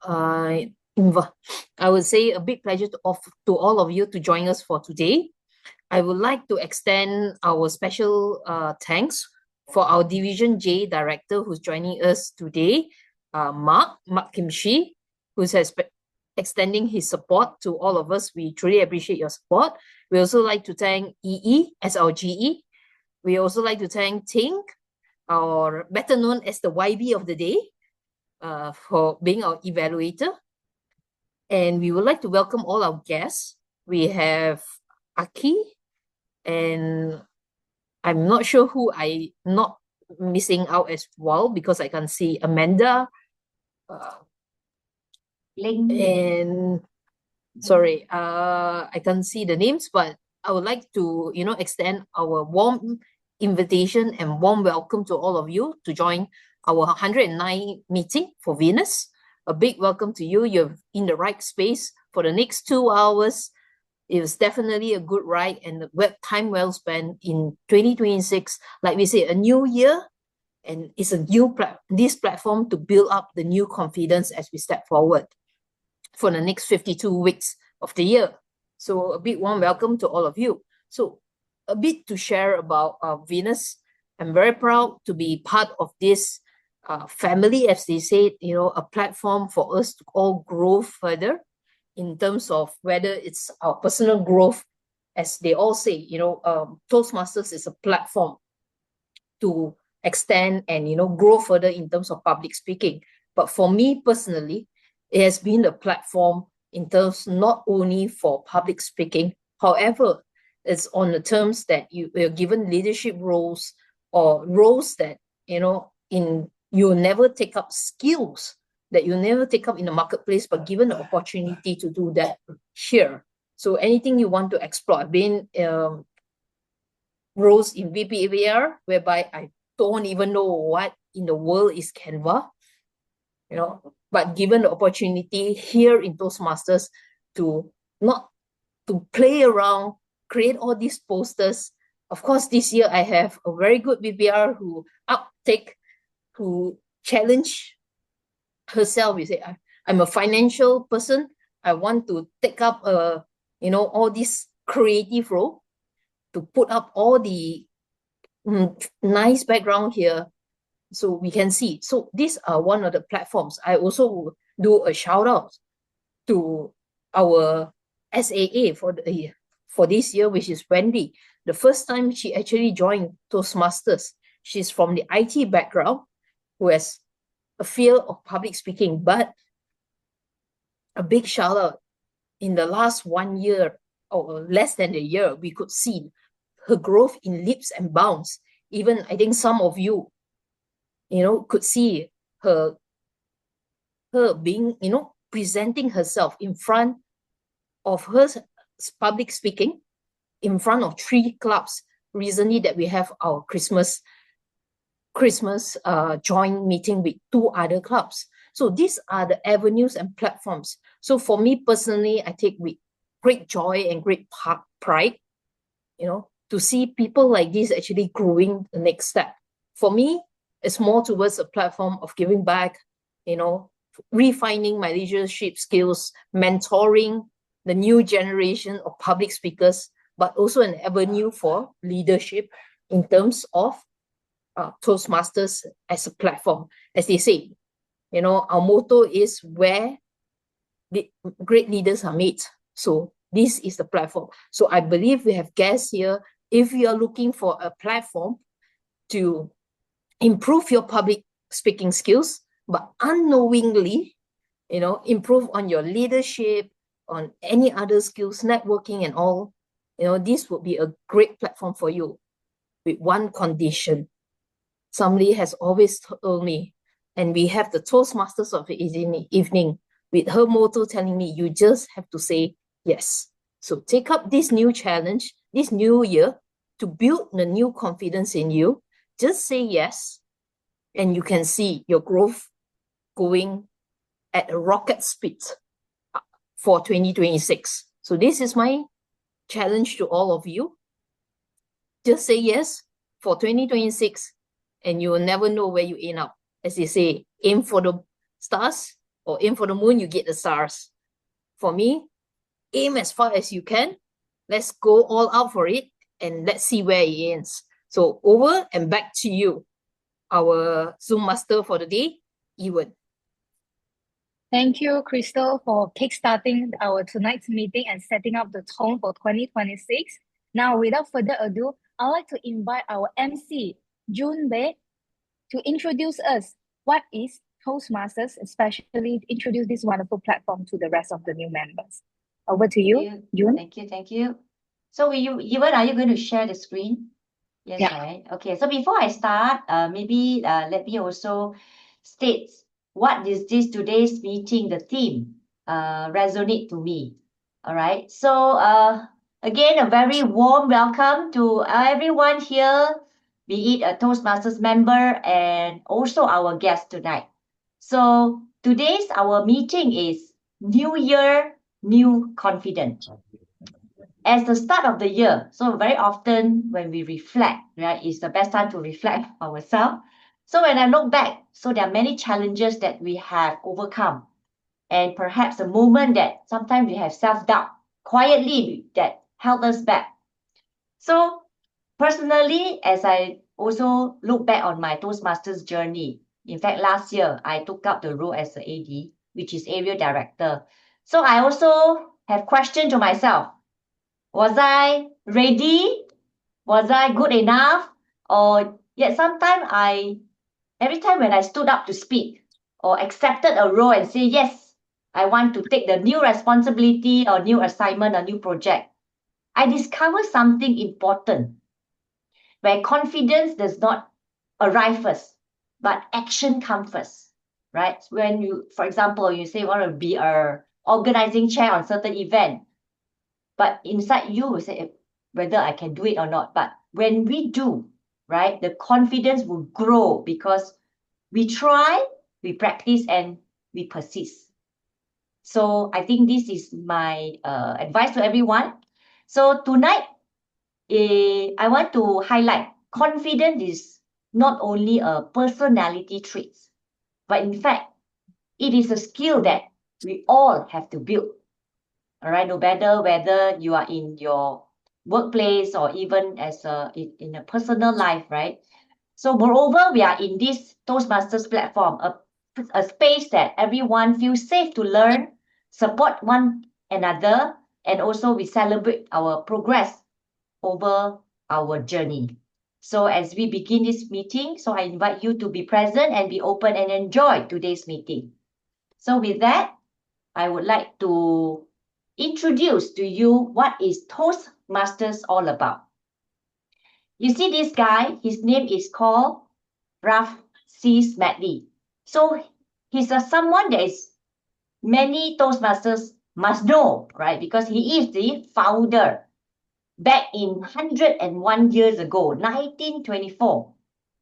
uh, I would say a big pleasure to all of you to join us for today. I would like to extend our special thanks for our Division J director who's joining us today, Mark Kimchi, who's extending his support to all of us. We truly appreciate your support. We also like to thank EE as our GE. We also like to thank Tink, or better known as the YB of the day, for being our evaluator. And we would like to welcome all our guests. We have Aki, and I'm not sure who I not missing out as well, because I can see Amanda, and sorry, I can't see the names, but I would like to, extend our warm invitation and warm welcome to all of you to join our 109 meeting for Venus. A big welcome to you. You're in the right space for the next 2 hours. It was definitely a good ride and time well spent in 2026. Like we say, a new year, and it's a new this platform to build up the new confidence as we step forward for the next 52 weeks of the year. So a big warm welcome to all of you. So a bit to share about Venus. I'm very proud to be part of this family, as they say, a platform for us to all grow further in terms of whether it's our personal growth, as they all say, Toastmasters is a platform to extend and, grow further in terms of public speaking. But for me personally, it has been a platform in terms not only for public speaking, however, it's on the terms that you are given leadership roles, or roles that, you never take up skills that you never take up in the marketplace, but given the opportunity to do that here. So anything you want to explore, I've been roles in VPAVR, whereby I don't even know what in the world is Canva, but given the opportunity here in Toastmasters to play around, create all these posters. Of course, this year I have a very good VPR who challenge herself. We say, I'm a financial person. I want to take up all this creative role to put up all the nice background here, so we can see. So these are one of the platforms. I also do a shout out to our SAA for this year, which is Wendy. The first time she actually joined Toastmasters, she's from the IT background, who has a fear of public speaking, but a big shout out. In the last 1 year, or less than a year, we could see her growth in leaps and bounds. Even I think some of you, could see her being, presenting herself in front of her public speaking in front of 3 clubs recently, that we have our Christmas joint meeting with 2 other clubs. So these are the avenues and platforms. So for me personally, I take with great joy and great pride, to see people like this actually growing the next step. For me, it's more towards a platform of giving back, refining my leadership skills, mentoring the new generation of public speakers, but also an avenue for leadership in terms of Toastmasters as a platform. As they say, our motto is where the great leaders are made. So this is the platform. So I believe we have guests here. If you are looking for a platform to improve your public speaking skills, but unknowingly, improve on your leadership, on any other skills, networking and all, this would be a great platform for you, with one condition. Somebody has always told me, and we have the Toastmasters of the evening, with her motto telling me, you just have to say yes. So take up this new challenge, this new year, to build the new confidence in you. Just say yes, and you can see your growth going at a rocket speed for 2026. So this is my challenge to all of you. Just say yes for 2026, and you will never know where you end up. As they say, aim for the stars or aim for the moon, you get the stars. For me, aim as far as you can. Let's go all out for it and let's see where it ends. So over and back to you, our Zoom master for the day, Ewan. Thank you, Crystal, for kickstarting our tonight's meeting and setting up the tone for 2026. Now, without further ado, I'd like to invite our MC, Jun Bei, to introduce us what is Toastmasters, especially introduce this wonderful platform to the rest of the new members. Over to you, Jun. Thank you. So Ewan, are you going to share the screen? Yes, Yeah. right. Okay, so before I start, maybe let me also state what is this today's meeting, the theme, resonate to me. All right. So again, a very warm welcome to everyone here, be it a Toastmasters member and also our guest tonight. So today's our meeting is New Year, New Confidence. As the start of the year, so very often when we reflect, right, it's the best time to reflect ourselves. So when I look back, so there are many challenges that we have overcome, and perhaps a moment that sometimes we have self-doubt quietly that held us back. So personally, as I also look back on my Toastmasters journey, in fact, last year I took up the role as the AD, which is Area Director. So I also have questioned to myself, was I ready? Was I good enough? Or yet sometimes every time when I stood up to speak or accepted a role and say, yes, I want to take the new responsibility or new assignment or new project, I discovered something important where confidence does not arrive first, but action comes first, right? When you, for example, you say you want to be a organizing chair on certain event, but inside you will say whether I can do it or not. But when we do, right, the confidence will grow because we try, we practice, and we persist. So I think this is my advice to everyone. So tonight, I want to highlight confidence is not only a personality trait, but in fact, it is a skill that we all have to build. All right, no matter whether you are in your workplace or even as in a personal life, right? So moreover, we are in this Toastmasters platform, a space that everyone feels safe to learn, support one another, and also we celebrate our progress over our journey. So as we begin this meeting, so I invite you to be present and be open and enjoy today's meeting. So with that, I would like to introduce to you what is Toastmasters all about. You see this guy, his name is called Ralph C. Smedley. So he's someone that is many Toastmasters must know, right? Because he is the founder back in 101 years ago, 1924,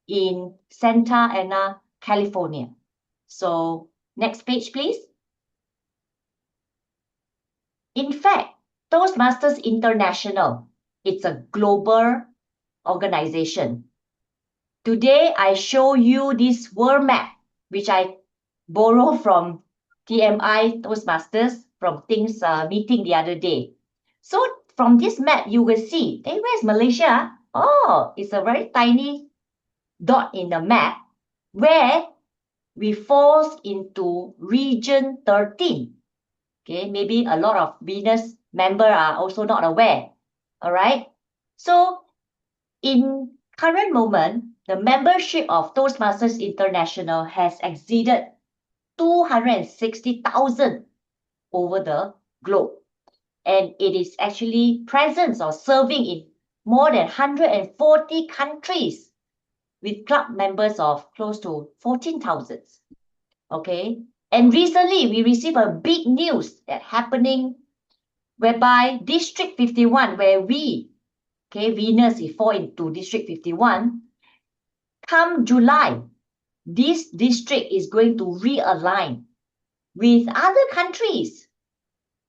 in Santa Ana, California. So next page, please. In fact, Toastmasters International, it's a global organization. Today, I show you this world map, which I borrow from TMI Toastmasters from Things meeting the other day. So from this map, you will see, hey, where's Malaysia? Oh, it's a very tiny dot in the map where we fall into region 13. Okay, maybe a lot of Venus members are also not aware. All right. So in current moment, the membership of Toastmasters International has exceeded 260,000 over the globe. And it is actually present or serving in more than 140 countries with club members of close to 14,000. Okay. And recently, we received a big news that happening whereby District 51, where we, okay, Venus is fall into District 51, come July, this district is going to realign with other countries,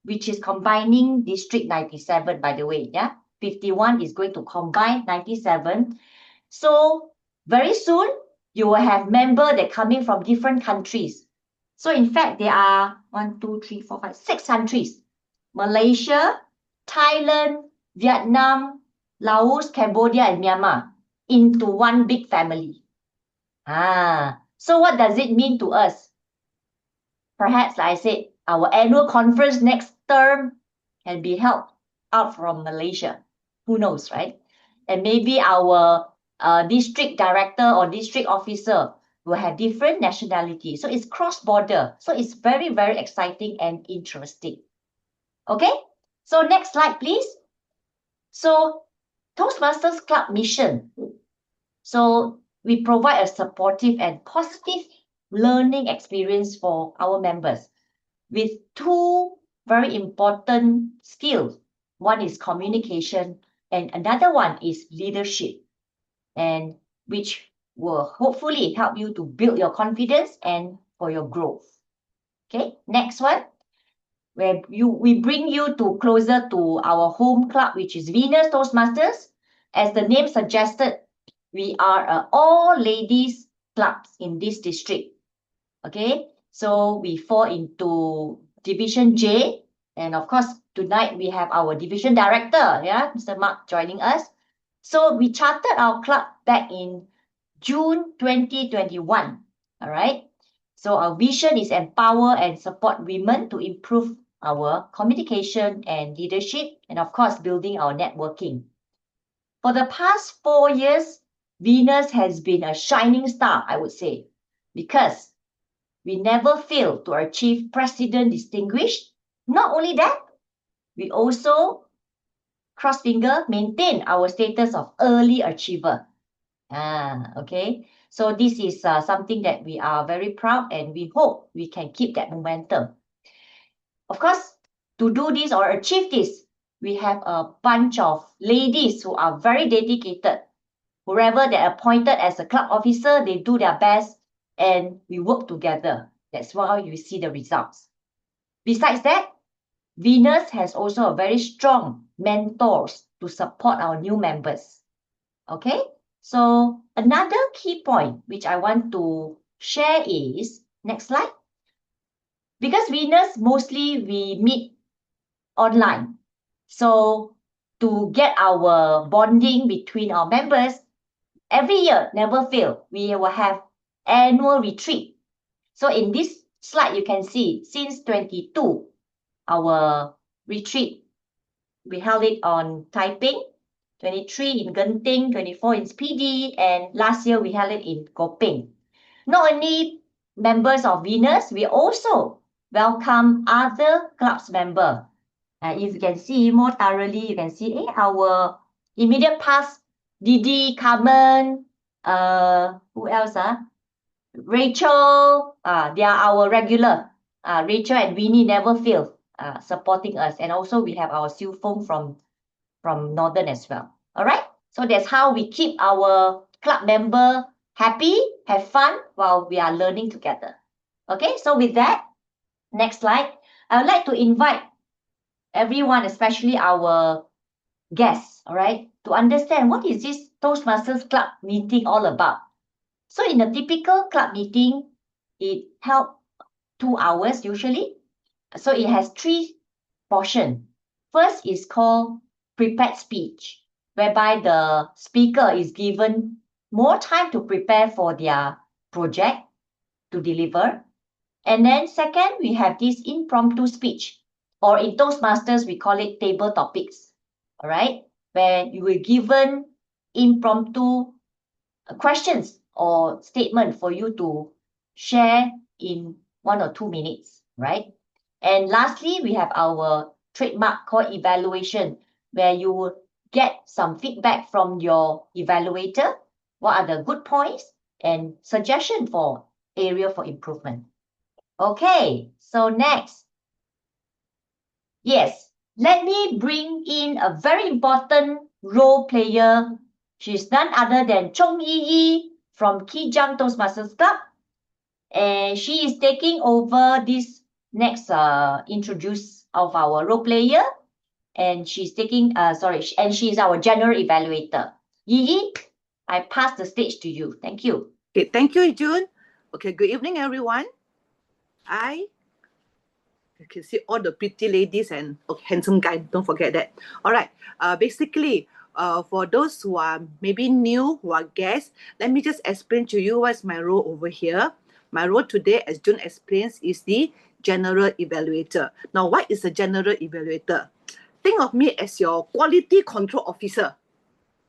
which is combining District 97, by the way, yeah? 51 is going to combine 97. So very soon, you will have members that coming from different countries. So in fact, there are 1, 2, 3, 4, 5, 6 countries. Malaysia, Thailand, Vietnam, Laos, Cambodia, and Myanmar into one big family. So what does it mean to us? Perhaps, like I said, our annual conference next term can be held out from Malaysia. Who knows, right? And maybe our district director or district officer will have different nationality. So it's cross-border. So it's very, very exciting and interesting. Okay? So next slide, please. So Toastmasters Club mission. So we provide a supportive and positive learning experience for our members with two very important skills. One is communication and another one is leadership, and which will hopefully help you to build your confidence and for your growth. Okay, next one. Where we bring you to closer to our home club, which is Venus Toastmasters. As the name suggested, we are an all-ladies clubs in this district. Okay, so we fall into Division J. And of course, tonight we have our division director, Mr. Mark, joining us. So we chartered our club back in June 2021. All right. So our vision is empower and support women to improve our communication and leadership, and of course, building our networking. For the past 4 years, Venus has been a shining star, I would say, because we never fail to achieve President Distinguished. Not only that, we also, cross finger, maintain our status of early achiever. Okay. So this is something that we are very proud, and we hope we can keep that momentum. Of course, to do this or achieve this, we have a bunch of ladies who are very dedicated. Whoever they're appointed as a club officer, they do their best and we work together. That's why you see the results. Besides that, Venus has also a very strong mentors to support our new members. Okay, so another key point which I want to share is, next slide. Because Venus, mostly we meet online. So to get our bonding between our members, every year, never fail, we will have annual retreat. So in this slide, you can see since 22, our retreat, we held it on Taiping, 23 in Genting, 24 in Speedy, and last year we held it in Kopeng. Not only members of Venus, we also welcome other clubs member. If you can see more thoroughly, you can see our immediate past, Didi, Carmen, who else? Rachel, they are our regular. Rachel and Winnie never fail supporting us. And also we have our Siu Fong from Northern as well. All right. So that's how we keep our club member happy, have fun while we are learning together. Okay. So with that, next slide, I would like to invite everyone, especially our guests, all right, to understand what is this Toastmasters Club meeting all about. So in a typical club meeting, it held 2 hours usually. So it has 3 portions. First is called prepared speech, whereby the speaker is given more time to prepare for their project to deliver. And then second, we have this impromptu speech, or in Toastmasters, we call it table topics, all right, where you will given impromptu questions or statement for you to share in 1 or 2 minutes, right? And lastly, we have our trademark called evaluation, where you will get some feedback from your evaluator. What are the good points and suggestion for area for improvement? Okay, so next. Yes, let me bring in a very important role player. She's none other than Chong Yi Yi from Kijang Toastmasters Club. And she is taking over this next introduce of our role player. And she's taking, and she is our general evaluator. Yi Yi, I pass the stage to you. Thank you. Okay, thank you, June. Okay, good evening, everyone. You can see all the pretty ladies and handsome guy. Don't forget that. All right. Basically, for those who are maybe new, who are guests, let me just explain to you what's my role over here. My role today, as June explains, is the general evaluator. Now, what is a general evaluator? Think of me as your quality control officer.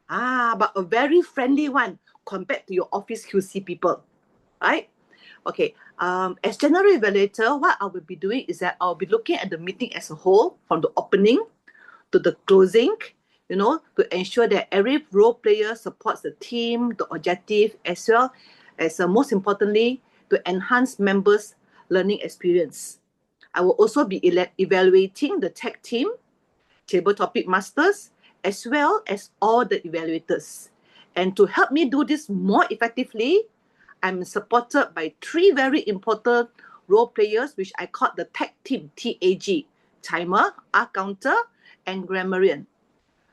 But a very friendly one compared to your office QC people, right? Okay, as general evaluator, what I will be doing is that I'll be looking at the meeting as a whole, from the opening to the closing, to ensure that every role player supports the team, the objective, as well as most importantly, to enhance members' learning experience. I will also be evaluating the tech team, table topic masters, as well as all the evaluators. And to help me do this more effectively, I'm supported by 3 very important role players, which I call the tag team, TAG, timer, counter, and grammarian.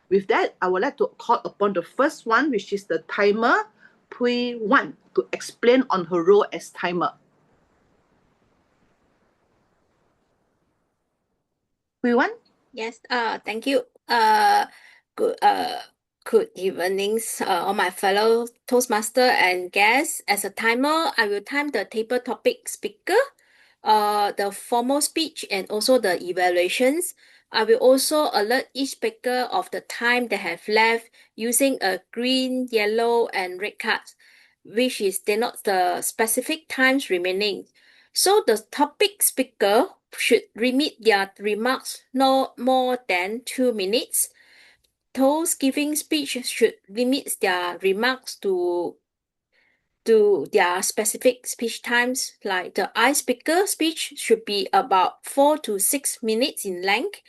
With that, I would like to call upon the first one, which is the timer, Pui Wan, to explain on her role as timer. Pui Wan? Yes, thank you. Good, good evenings, all my fellow Toastmaster and guests. As a timer, I will time the table topic speaker, the formal speech, and also the evaluations. I will also alert each speaker of the time they have left using a green, yellow, and red card, which is denotes the specific times remaining. So the topic speaker should limit their remarks no more than 2 minutes. Those giving speech should limit their remarks to their specific speech times. Like the I speaker speech should be about 4 to 6 minutes in length.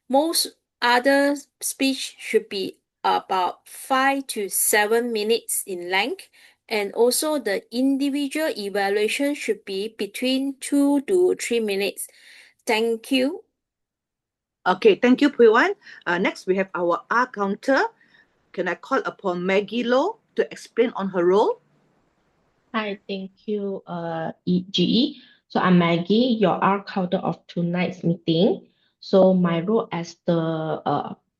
Most other speech should be about 5 to 7 minutes in length. And also the individual evaluation should be between 2 to 3 minutes. Thank you. Okay, thank you, Pui Wan. Next, we have our counter. Can I call upon Maggie Low to explain on her role? Hi, thank you, GE. So I'm Maggie, your R counter of tonight's meeting. So my role as the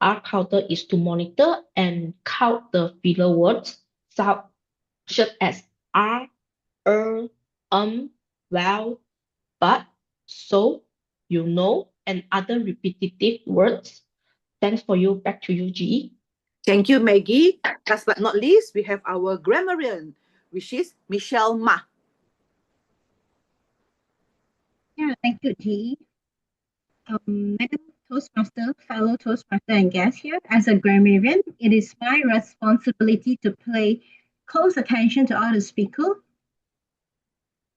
R counter is to monitor and count the filler words such as R, well, but, so, and other repetitive words. Thanks for you. Back to you, GE. Thank you, Maggie. Last but not least, we have our grammarian, which is Michelle Ma. Yeah, thank you, G. Madam Toastmaster, fellow Toastmaster and guests here, as a grammarian, it is my responsibility to pay close attention to all the speakers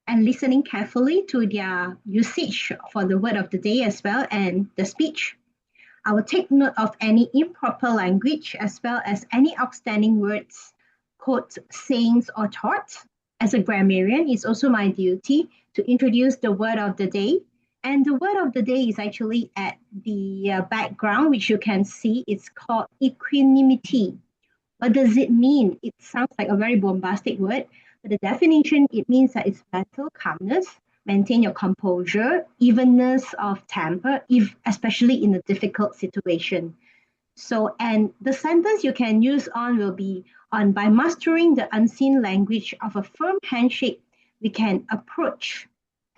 and listening carefully to their usage for the word of the day as well and the speech. I will take note of any improper language as well as any outstanding words, quotes, sayings, or thoughts. As a grammarian, it's also my duty to introduce the word of the day. And the word of the day is actually at the background, which you can see. It's called equanimity. What does it mean? It sounds like a very bombastic word, but the definition, it means that it's mental calmness, maintain your composure, evenness of temper, especially in a difficult situation. So, and the sentence you can use on will be on by mastering the unseen language of a firm handshake, we can approach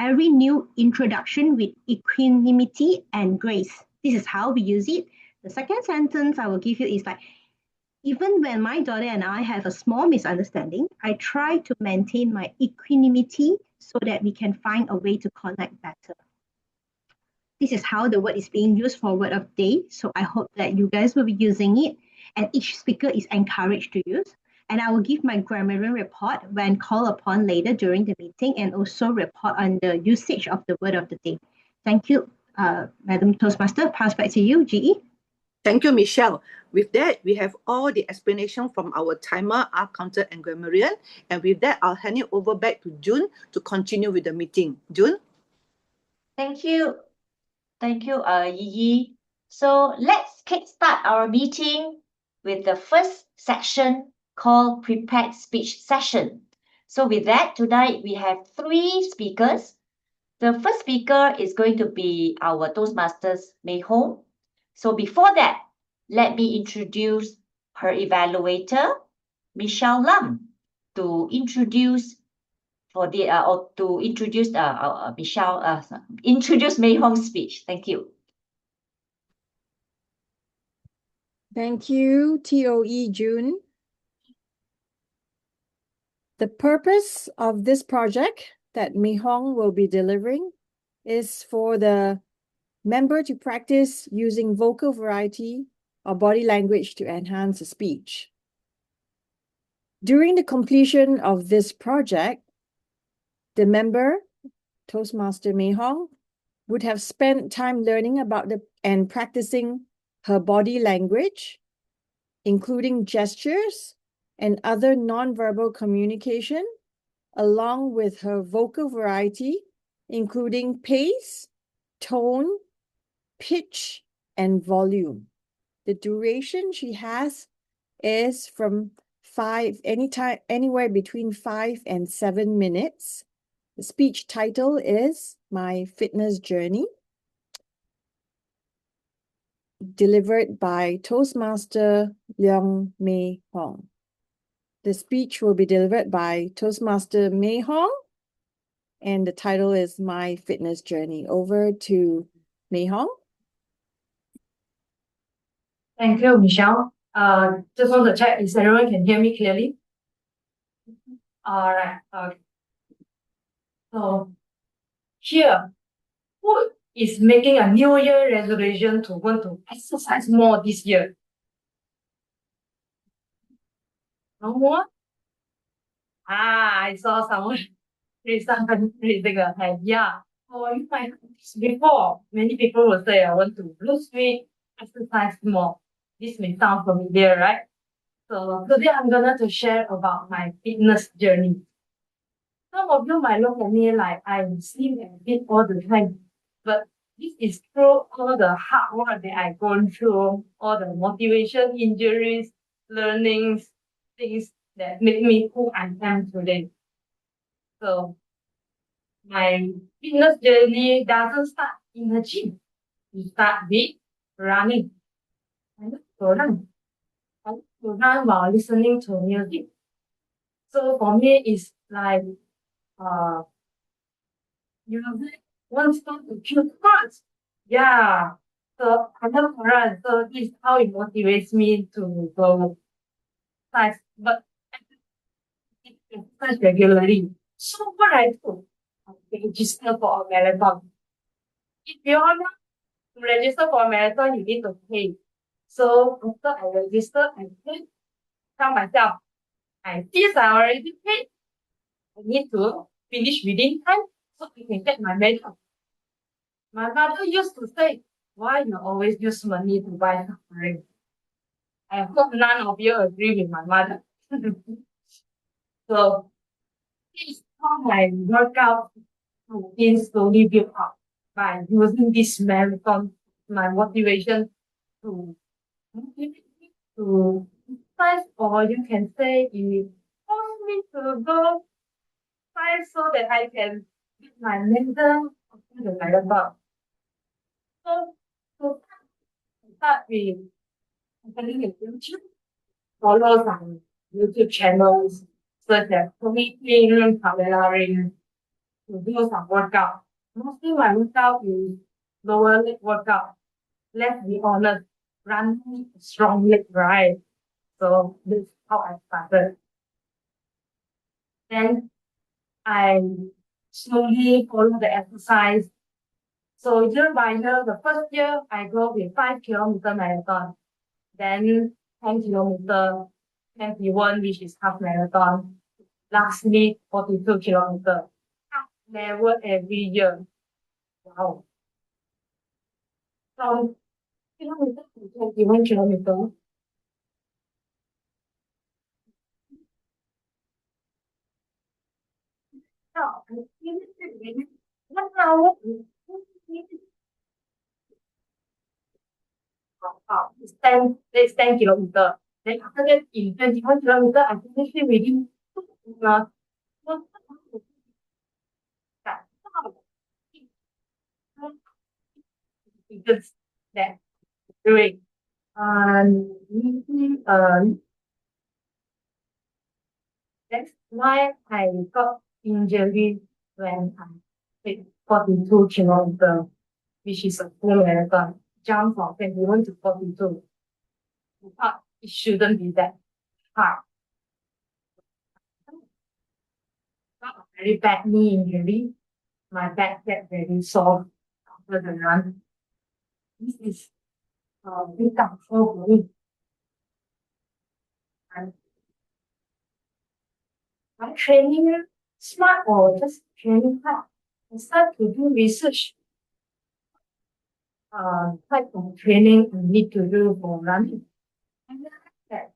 every new introduction with equanimity and grace. This is how we use it. The second sentence I will give you is like, even when my daughter and I have a small misunderstanding, I try to maintain my equanimity so that we can find a way to connect better. This is how the word is being used for word of day. So I hope that you guys will be using it and each speaker is encouraged to use. And I will give my grammarian report when called upon later during the meeting and also report on the usage of the word of the day. Thank you, Madam Toastmaster. Pass back to you, GE. Thank you, Michelle. With that, we have all the explanation from our timer, R counter, and grammarian. And with that, I'll hand it over back to June to continue with the meeting. June? Thank you. Thank you, Yi. So let's kickstart our meeting with the first section called Prepared Speech Session. So with that, tonight we have 3 speakers. The first speaker is going to be our Toastmasters Mei Hong. So before that, let me introduce her evaluator, Michelle Lam, to introduce introduce Mei Hong's speech. Thank you. Thank you, TOE June. The purpose of this project that Mei Hong will be delivering is for the member to practice using vocal variety or body language to enhance the speech. During the completion of this project, the member, Toastmaster Mei Hong, would have spent time learning about and practicing her body language, including gestures and other nonverbal communication, along with her vocal variety, including pace, tone, pitch, and volume. The duration she has is from anywhere between 5 and 7 minutes. The speech title is My Fitness Journey, delivered by Toastmaster Leong Mei Hong. The speech will be delivered by Toastmaster Mei Hong, and the title is My Fitness Journey. Over to Mei Hong. Thank you, Michelle. Just want to check, is everyone can hear me clearly? All right. Okay. So here, who is making a New Year resolution to want to exercise more this year? No more? I saw someone raising a hand. Yeah. So you might before many people will say, I want to lose weight, exercise more. This may sound familiar, right? So today I'm gonna to share about my fitness journey. Some of you might look at me like I'm slim and fit all the time, but this is through all the hard work that I've gone through, all the motivation, injuries, learnings, things that make me who I am today. So my fitness journey doesn't start in the gym. It starts with running. I love to run. I love to run while listening to music. So for me, it's like using one stone to kill two birds. Yeah. So I love to run. So this is how it motivates me to go exercise. But I exercise regularly. So what I do, I register for a marathon. If you want to register for a marathon, you need to pay. So after I register, I pay. Tell myself, since I already paid, I need to finish within time so I can get my medal. My mother used to say, why you always use money to buy suffering? I hope none of you agree with my mother. So this is how my workout routine slowly built up by using this marathon, my motivation to motivate me to exercise, or you can say it forced me to go exercise so that I can get my medal after the marathon. So to start with opening a YouTube, follow some YouTube channels such as Tommy King, Pamela Ring, to do some workout. Mostly my workout is lower leg workout. Let's be honest, running is strong leg, right? So this is how I started. Then I slowly follow the exercise. So year by year, the first year I go with 5 kilometer marathon, then 10 kilometer, 21, which is half marathon. Lastly, 42 kilometer. Half level every year. Wow. From kilometer to 21 kilometer. Now, I finished it within 1 hour and 20 minutes. It's 10 kilometer. Then after that, in 21 kilometer, I finished it within 2 hours. because that doing. Maybe, that's why I got injury when I did 42 kilometer, which is a full marathon, jump from 21 to 42. I thought it shouldn't be that hard. Got a very bad knee injury. My back get very sore after the run. This is a big downfall for me. And I'm training smart or just training hard. I start to do research. Type of training I need to do for running. I realized that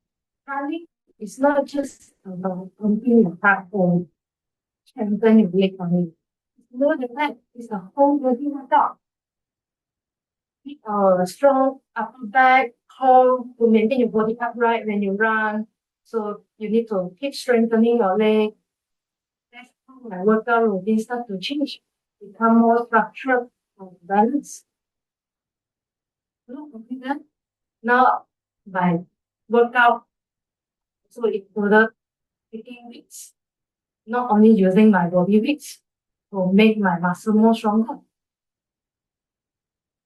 running is not just about pumping your heart or strengthening your leg only. It's more than that. It's a whole body workout. Strong upper back, core to maintain your body upright when you run. So you need to keep strengthening your leg. That's how my workout routine start to change, become more structured and balanced. Not only that, now my workout so it included taking weights, not only using my body weights to make my muscle more stronger.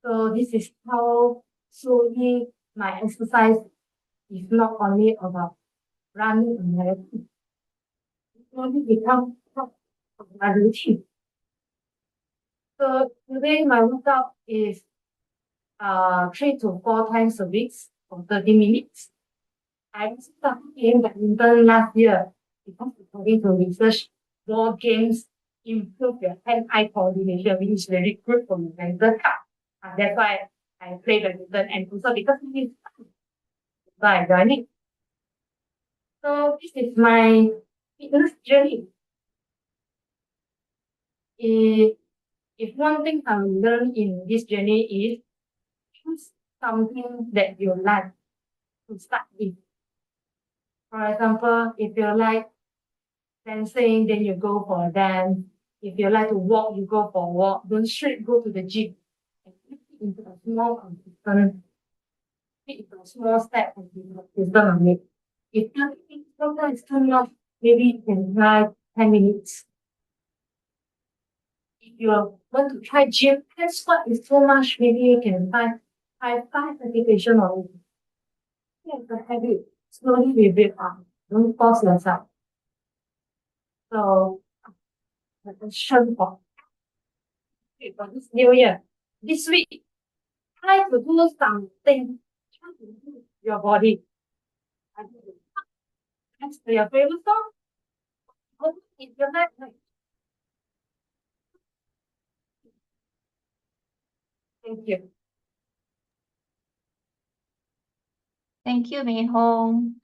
So this is how slowly my exercise is not only about running a marathon. It slowly become part of my routine. So today my workout is 3 to 4 times a week for 30 minutes. I started playing badminton last year because according to research, more games improve your hand-eye coordination, which is very good for your mental health. And that's why I play badminton and also because it is fun. So I join it. So this is my fitness journey. If one thing I learned in this journey is choose something that you like to start with. For example, if you like dancing, then you go for a dance. If you like to walk, you go for a walk. Don't straight go to the gym. And fit it into a small consistent, fit into a small step and be consistent on it. If 30 minutes sometimes is too much, maybe you can try 10 minutes. If you want to try gym, 10 squat is too much, maybe you can try 5 repetition on it. Yeah, the habit. Slowly we build up. Don't force yourself. So, the question for this new year, this week, try to do something. Try to move your body. Dance to your favorite song. Go if you like. Thank you. Thank you, Mei Hong.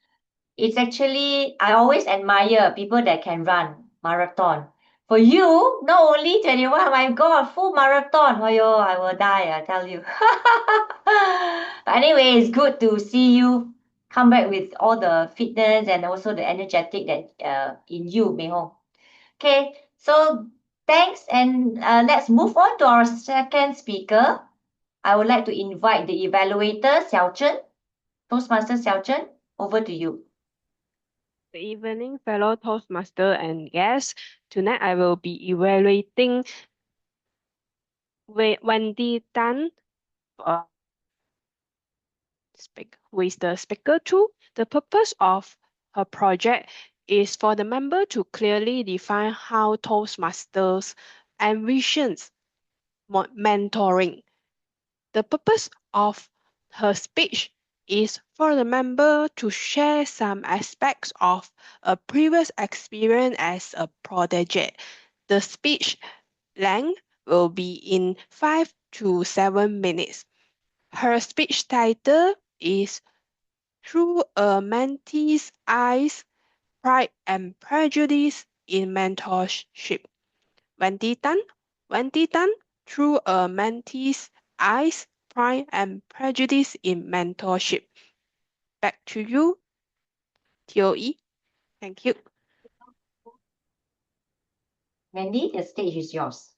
It's actually, I always admire people that can run marathon. For you, not only 21, my God, full marathon. Oh, yo, I will die, I tell you. But anyway, it's good to see you come back with all the fitness and also the energetic that in you, Mei Hong. Okay, so thanks, and let's move on to our second speaker. I would like to invite the evaluator, Xiao Chen, Toastmaster Xiao Chen, over to you. Good evening, fellow Toastmaster and guests. Tonight I will be evaluating Wendy Tan with the speaker two. The purpose of her project is for the member to clearly define how Toastmasters envisions mentoring. The purpose of her speech is for the member to share some aspects of a previous experience as a prodigy. The speech length will be in 5 to 7 minutes. Her speech title is Through a Mentee's Eyes, Pride and Prejudice in Mentorship. Wendy Tan, Through a Mentee's Eyes, Pride and Prejudice in Mentorship. Back to you, TOE. Thank you. Wendy, the stage is yours.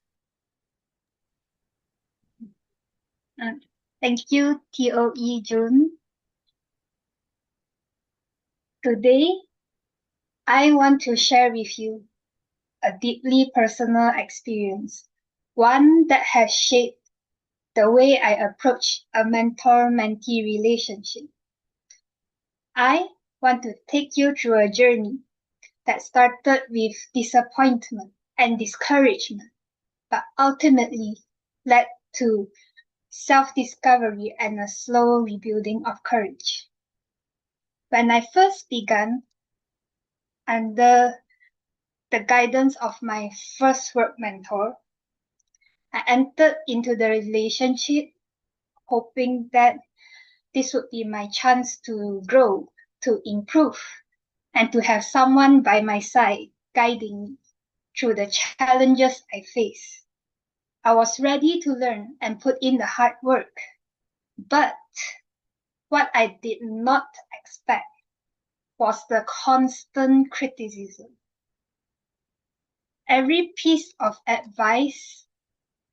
Thank you, TOE June. Today, I want to share with you a deeply personal experience, one that has shaped the way I approach a mentor-mentee relationship. I want to take you through a journey that started with disappointment and discouragement, but ultimately led to self-discovery and a slow rebuilding of courage. When I first began, under the guidance of my first work mentor, I entered into the relationship hoping that this would be my chance to grow, to improve, and to have someone by my side guiding me through the challenges I face. I was ready to learn and put in the hard work, but what I did not expect was the constant criticism. Every piece of advice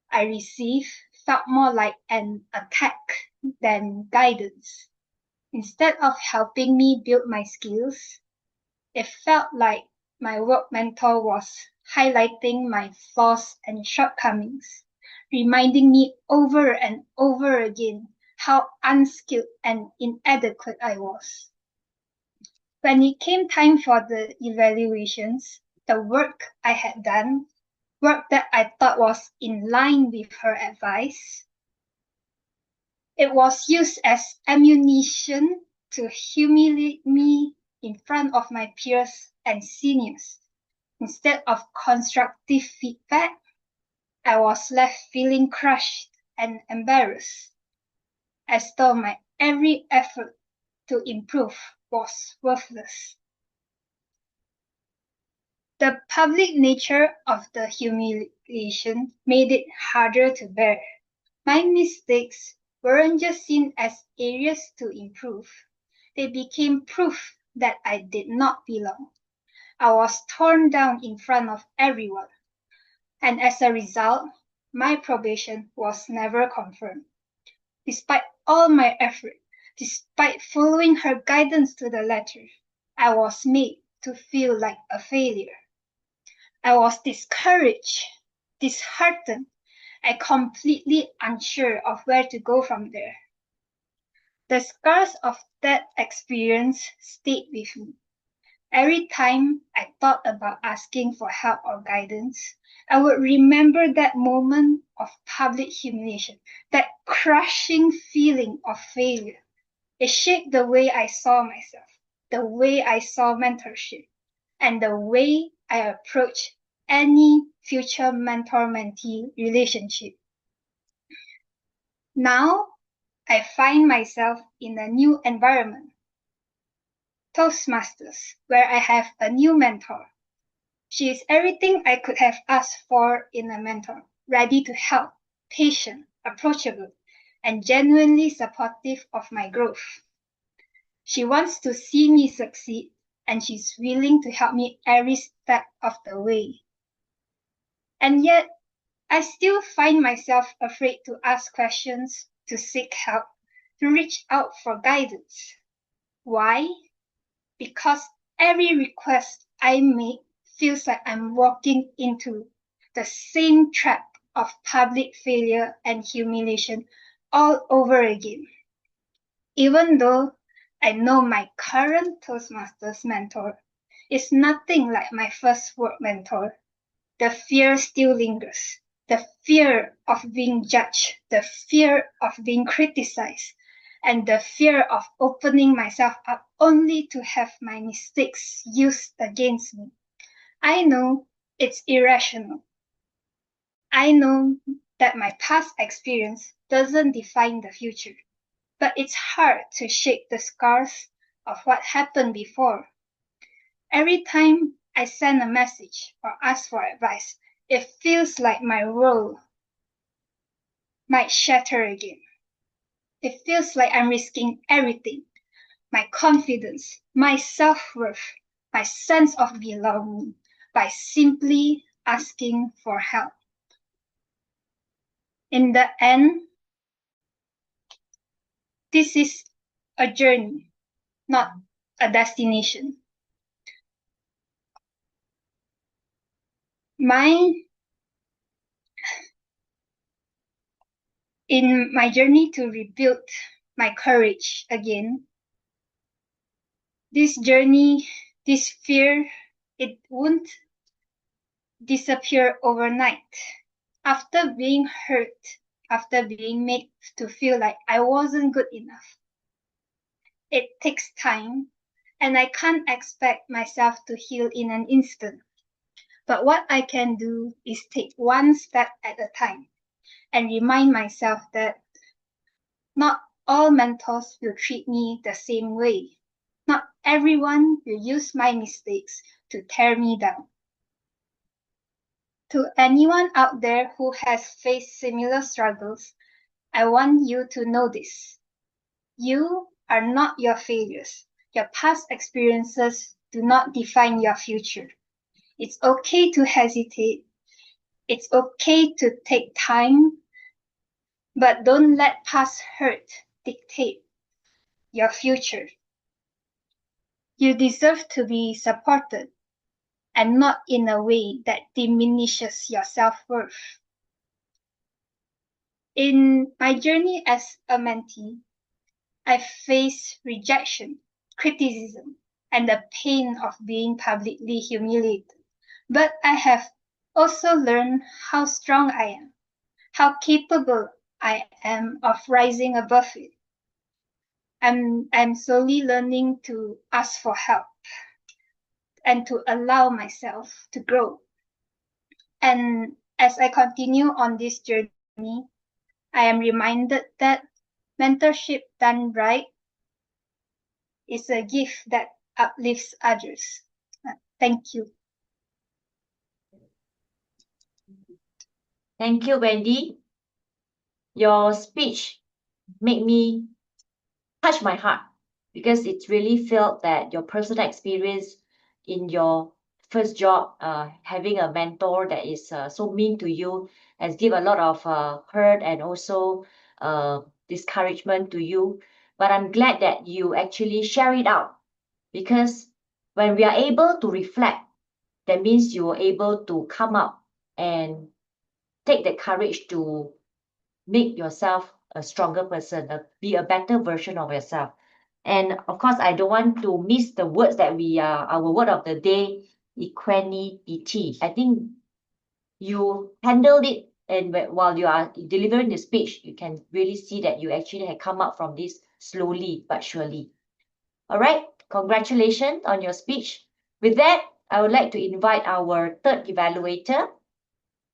I received felt more like an attack than guidance. Instead of helping me build my skills, it felt like my work mentor was highlighting my flaws and shortcomings, reminding me over and over again how unskilled and inadequate I was. When it came time for the evaluations, the work I had done, work that I thought was in line with her advice, it was used as ammunition to humiliate me in front of my peers and seniors. Instead of constructive feedback, I was left feeling crushed and embarrassed, as though my every effort to improve was worthless. The public nature of the humiliation made it harder to bear. My mistakes weren't just seen as areas to improve. They became proof that I did not belong. I was torn down in front of everyone. And as a result, my probation was never confirmed. Despite all my effort, despite following her guidance to the letter, I was made to feel like a failure. I was discouraged, disheartened, and completely unsure of where to go from there. The scars of that experience stayed with me. Every time I thought about asking for help or guidance, I would remember that moment of public humiliation, that crushing feeling of failure. It shaped the way I saw myself, the way I saw mentorship, and the way I approach any future mentor-mentee relationship. Now, I find myself in a new environment, Toastmasters, where I have a new mentor. She is everything I could have asked for in a mentor, ready to help, patient, approachable, and genuinely supportive of my growth. She wants to see me succeed, and she's willing to help me every step of the way. And yet, I still find myself afraid to ask questions, to seek help, to reach out for guidance. Why? Because every request I make feels like I'm walking into the same trap of public failure and humiliation all over again. Even though I know my current Toastmasters mentor is nothing like my first work mentor, the fear still lingers. The fear of being judged, the fear of being criticized, and the fear of opening myself up only to have my mistakes used against me. I know it's irrational. I know that my past experience doesn't define the future, but it's hard to shake the scars of what happened before. Every time I send a message or ask for advice, it feels like my world might shatter again. It feels like I'm risking everything, my confidence, my self-worth, my sense of belonging, by simply asking for help. In the end, this is a journey, not a destination. In my journey to rebuild my courage again, this journey, this fear, it won't disappear overnight. After being hurt, after being made to feel like I wasn't good enough, it takes time, and I can't expect myself to heal in an instant. But what I can do is take one step at a time and remind myself that not all mentors will treat me the same way. Not everyone will use my mistakes to tear me down. To anyone out there who has faced similar struggles, I want you to know this. You are not your failures. Your past experiences do not define your future. It's okay to hesitate. It's okay to take time, but don't let past hurt dictate your future. You deserve to be supported, and not in a way that diminishes your self-worth. In my journey as a mentee, I faced rejection, criticism, and the pain of being publicly humiliated. But I have also learned how strong I am, how capable I am of rising above it. I'm slowly learning to ask for help and to allow myself to grow. And as I continue on this journey, I am reminded that mentorship done right is a gift that uplifts others. Thank you. Thank you, Wendy. Your speech made me touch my heart because it really felt that your personal experience in your first job, having a mentor that is so mean to you, has give a lot of hurt and also discouragement to you. But I'm glad that you actually share it out, because when we are able to reflect, that means you are able to come up and take the courage to make yourself a stronger person, be a better version of yourself. And of course, I don't want to miss the words that our word of the day, equanimity. I think you handled it, and while you are delivering the speech, you can really see that you actually have come up from this slowly but surely. All right, congratulations on your speech. With that, I would like to invite our third evaluator,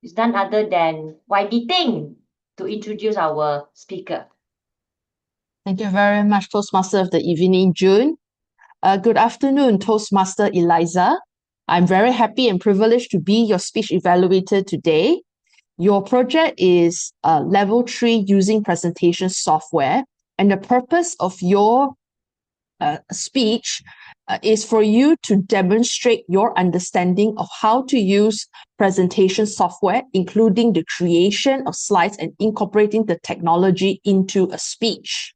who's none other than YB Ting, to introduce our speaker. Thank you very much, Toastmaster of the evening, June. Good afternoon, Toastmaster Eliza. I'm very happy and privileged to be your speech evaluator today. Your project is level 3 using presentation software, and the purpose of your speech is for you to demonstrate your understanding of how to use presentation software, including the creation of slides and incorporating the technology into a speech.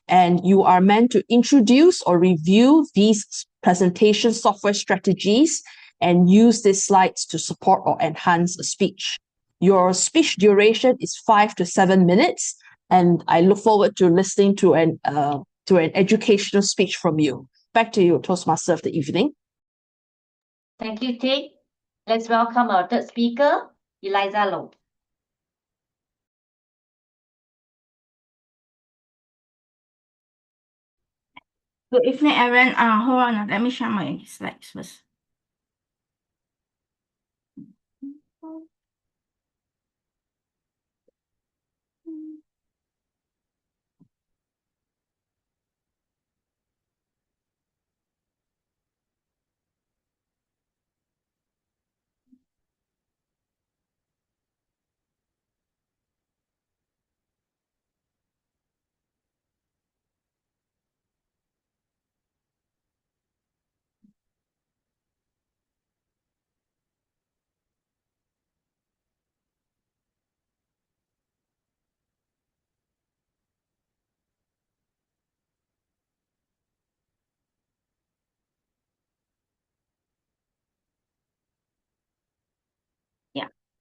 And you are meant to introduce or review these presentation software strategies and use these slides to support or enhance a speech. Your speech duration is 5 to 7 minutes, and I look forward to listening to an educational speech from you. Back to you, Toastmaster of the evening. Thank you, Ting. Let's welcome our third speaker, Eliza Low. Good evening, everyone. Hold on, let me share my slides first.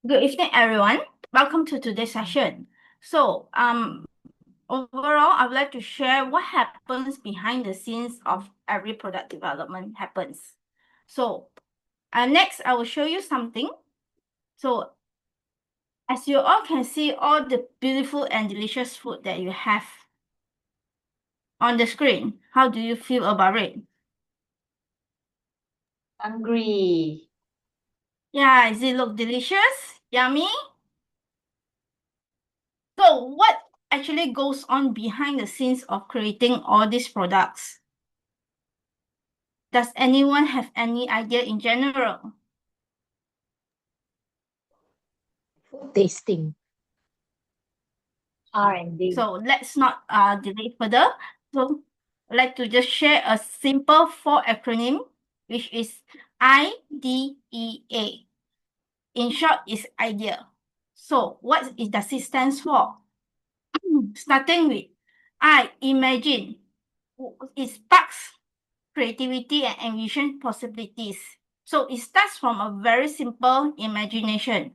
Good evening, everyone. Welcome to today's session. So, overall, I would like to share what happens behind the scenes of every product development happens. So, next, I will show you something. So, as you all can see, all the beautiful and delicious food that you have on the screen, how do you feel about it? Hungry. Yeah, does it look delicious? Yummy? So what actually goes on behind the scenes of creating all these products? Does anyone have any idea in general? Tasting. R&D. So let's not delay further. So I'd like to just share a simple 4 acronym, which is IDEA. In short, is idea. So what does it stand for? Starting with I, imagine. It sparks creativity and envision possibilities. So it starts from a very simple imagination,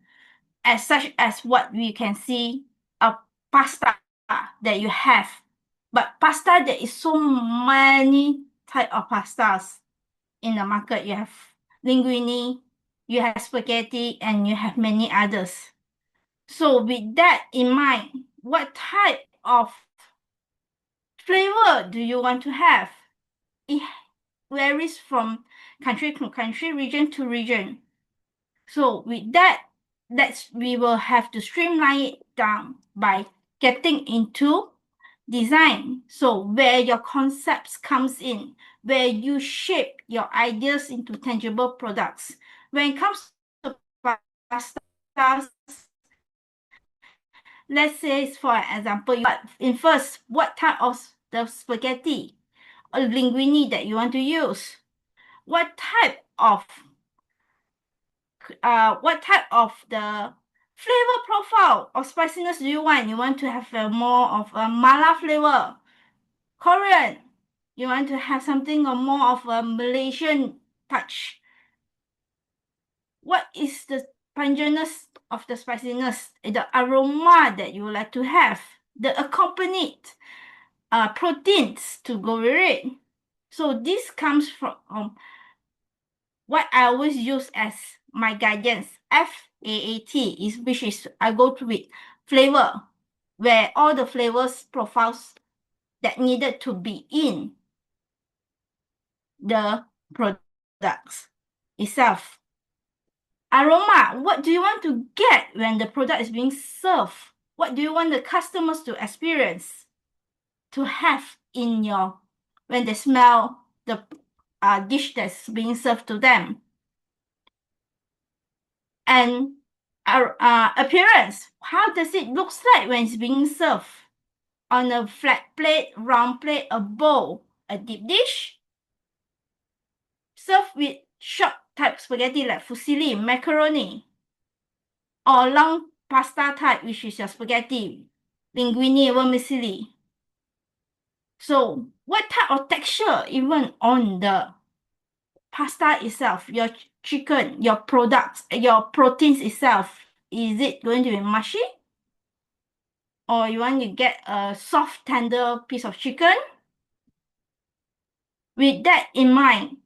as such as what we can see a pasta that you have. But pasta, there is so many type of pastas in the market. You have linguine, you have spaghetti, and you have many others. So with that in mind, what type of flavor do you want to have? It varies from country to country, region to region. So with that, we will have to streamline it down by getting into design. So where your concepts comes in, where you shape your ideas into tangible products. When it comes to pastas, let's say for example, in first, what type of the spaghetti or linguine that you want to use? What type of the flavor profile or spiciness do you want? You want to have more of a mala flavor, Korean. You want to have something or more of a Malaysian touch. What is the punginess of the spiciness, the aroma that you would like to have, the accompanied proteins to go with it. So this comes from what I always use as my guidance, FAAT, which is I go to with flavor, where all the flavors profiles that needed to be in the products itself. Aroma, what do you want to get when the product is being served? What do you want the customers to experience, to have in when they smell the dish that's being served to them? And appearance, how does it look like when it's being served? On a flat plate, round plate, a bowl, a deep dish? Served with short type spaghetti like fusilli, macaroni, or long pasta type, which is your spaghetti, linguine, vermicelli. So what type of texture even on the pasta itself, your chicken, your products, your proteins itself, is it going to be mushy? Or you want to get a soft, tender piece of chicken? With that in mind,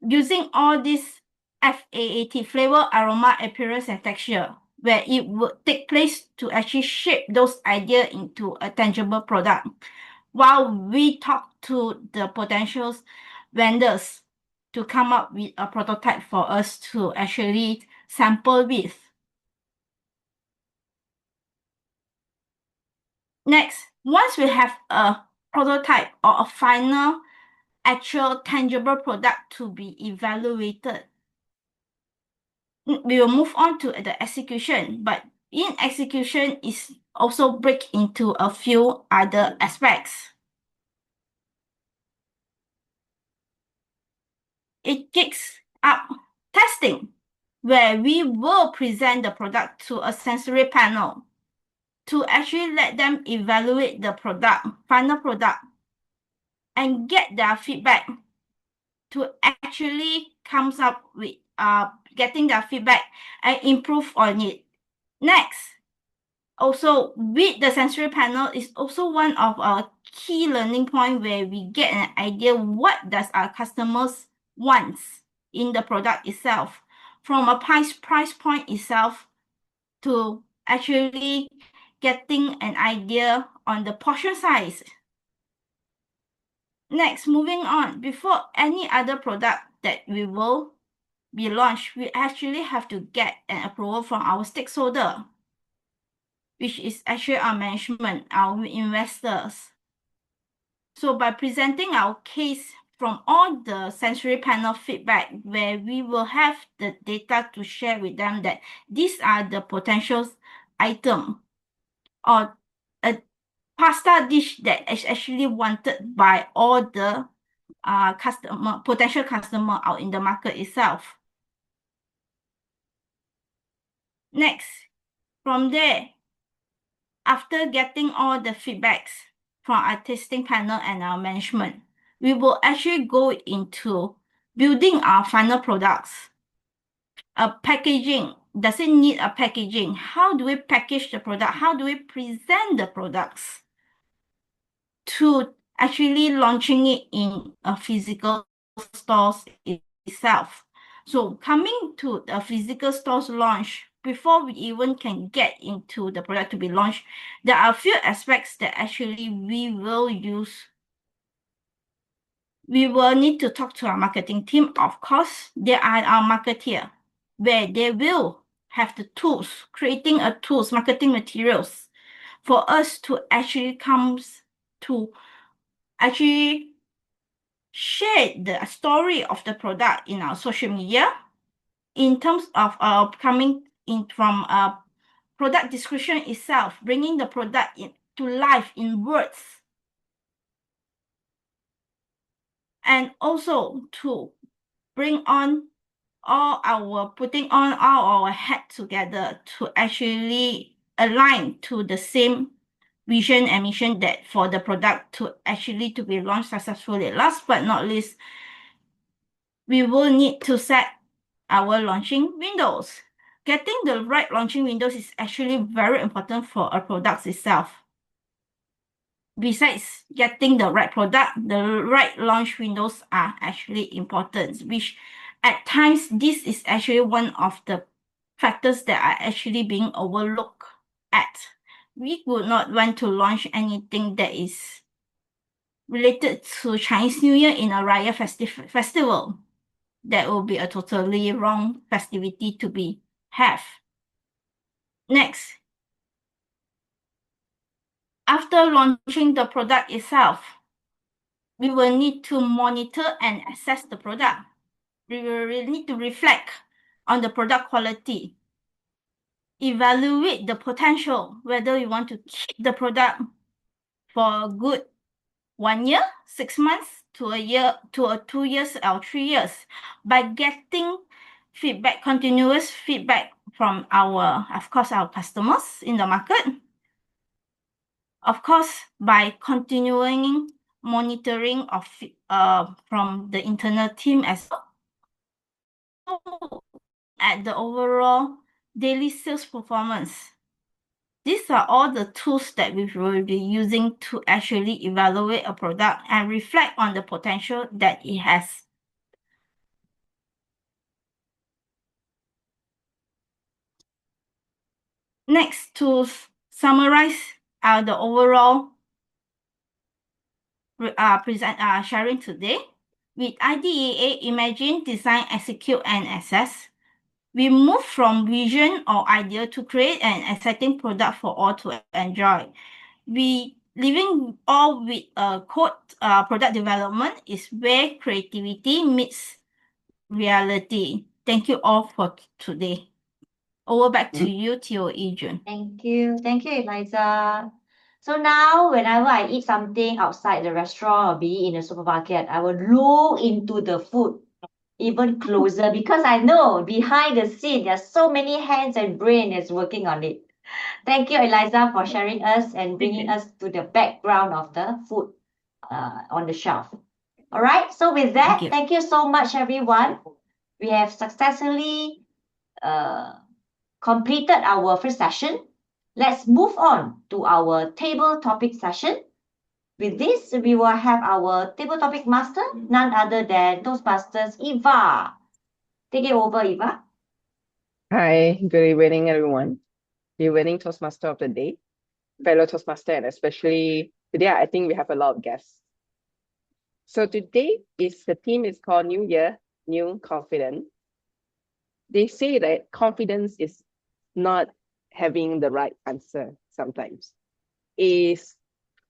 using all these FAAT, flavor, aroma, appearance, and texture, where it would take place to actually shape those ideas into a tangible product, while we talk to the potential vendors to come up with a prototype for us to actually sample with. Next, once we have a prototype or a final actual tangible product to be evaluated, we will move on to the execution. But in execution is also break into a few other aspects. It kicks up testing, where we will present the product to a sensory panel to actually let them evaluate the final product, and get their feedback to actually comes up with getting their feedback and improve on it. Next, also with the sensory panel is also one of our key learning point where we get an idea what does our customers wants in the product itself, from a price point itself to actually getting an idea on the portion size. Next, moving on, before any other product that we will be launched, we actually have to get an approval from our stakeholder, which is actually our management, our investors. So by presenting our case from all the sensory panel feedback, where we will have the data to share with them that these are the potential item or a pasta dish that is actually wanted by all the potential customer out in the market itself. Next, from there, after getting all the feedbacks from our testing panel and our management, we will actually go into building our final products. Packaging, does it need a packaging? How do we package the product? How do we present the products to actually launching it in a physical stores itself? So coming to the physical stores launch, before we even can get into the product to be launched, there are a few aspects that actually we will use. We will need to talk to our marketing team. Of course, they are our marketeer, where they will have the tools, creating a tools, marketing materials for us to actually comes to actually share the story of the product in our social media. In terms of coming in from product description itself, bringing the product to life in words, and also to bring on putting on all our head together to actually align to the same vision and mission that for the product to actually to be launched successfully. Last but not least, we will need to set our launching windows. Getting the right launching windows is actually very important for a product itself. Besides getting the right product, the right launch windows are actually important, which at times this is actually one of the factors that are actually being overlooked at. We would not want to launch anything that is related to Chinese New Year in a Raya festival. That will be a totally wrong festivity to be have. Next, after launching the product itself, we will need to monitor and assess the product. We will need to reflect on the product quality, evaluate the potential, whether we want to keep the product for a good 1 year, 6 months, to a year, to 2 years or 3 years, by getting feedback, continuous feedback from our, of course, our customers in the market. Of course, by continuing monitoring of from the internal team as well, at the overall daily sales performance. These are all the tools that we will be using to actually evaluate a product and reflect on the potential that it has. Next, to summarize the overall sharing today, with IDEA, imagine, design, execute, and assess, we move from vision or idea to create an exciting product for all to enjoy. We living all with product development is where creativity meets reality. Thank you all for today. Over back to you, Teo Adrian. Thank you. Thank you, Eliza. So now, whenever I eat something outside the restaurant or be in a supermarket, I will look into the food even closer because I know behind the scene, there are so many hands and brain that's working on it. Thank you, Eliza, for sharing us and bringing us to the background of the food on the shelf. All right. So with that, thank you so much, everyone. We have successfully completed our first session, let's move on to our table topic session. With this, we will have our table topic master, none other than Toastmasters Eva. Take it over, Eva. Hi, good evening, everyone. The winning Toastmaster of the day, fellow Toastmaster, and especially today, I think we have a lot of guests. So today the theme is called New Year, New Confidence. They say that confidence is not having the right answer sometimes. Is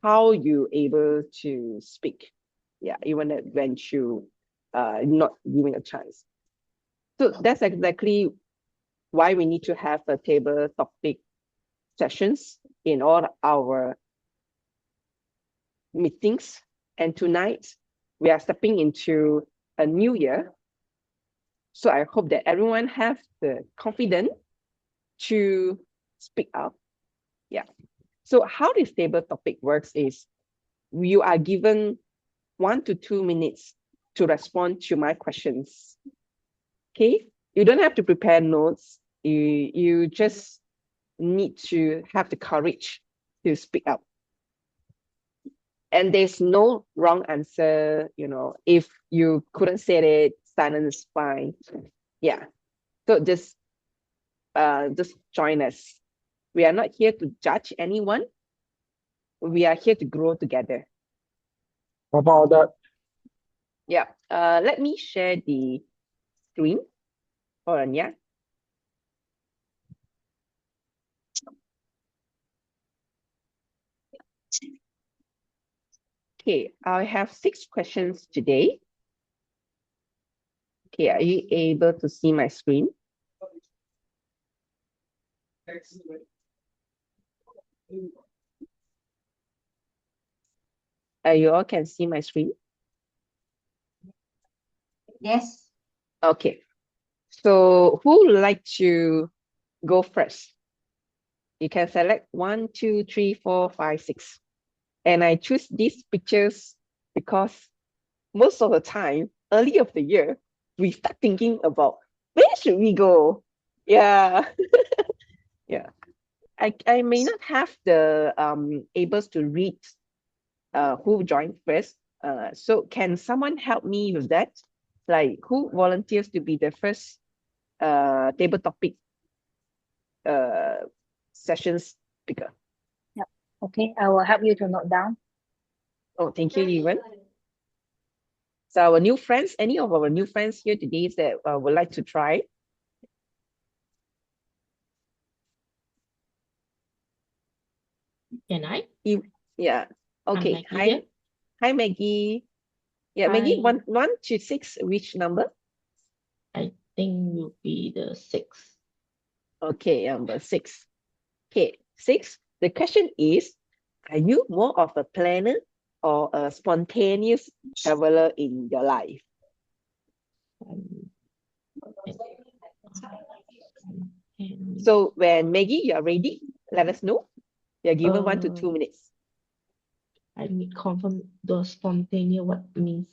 how you able to speak. Yeah, even when you not giving a chance. So that's exactly why we need to have a table topic sessions in all our meetings. And tonight we are stepping into a new year. So I hope that everyone have the confidence to speak up. Yeah. So how this table topic works is you are given 1 to 2 minutes to respond to my questions. Okay, you don't have to prepare notes. You just need to have the courage to speak up. And there's no wrong answer, if you couldn't say it, silence is fine. Yeah. So just join us. We are not here to judge anyone. We are here to grow together. About that. Yeah. Let me share the screen. Hold on, yeah. Okay, I have 6 questions today. Okay, are you able to see my screen? You all can see my screen? Yes. Okay. So who would like to go first? You can select 1, 2, 3, 4, 5, 6. And I choose these pictures because most of the time, early of the year, we start thinking about where should we go? Yeah. Yeah. I may not have the able to read who joined first. So can someone help me with that? Like who volunteers to be the first table topic sessions speaker? Yep. Okay, I will help you to note down. Oh, thank you, Evan. So our new friends, any of our new friends here today that would like to try? Can I? Yeah. Okay. Maggie Hi. here. Hi, Maggie. Yeah, Maggie, Hi. 1 to 6, which number? I think will be the 6th. Okay, number 6. Okay, 6. The question is, are you more of a planner or a spontaneous traveler in your life? So when Maggie, you are ready, let us know. You're given 1 to 2 minutes. I need confirm the spontaneous what means.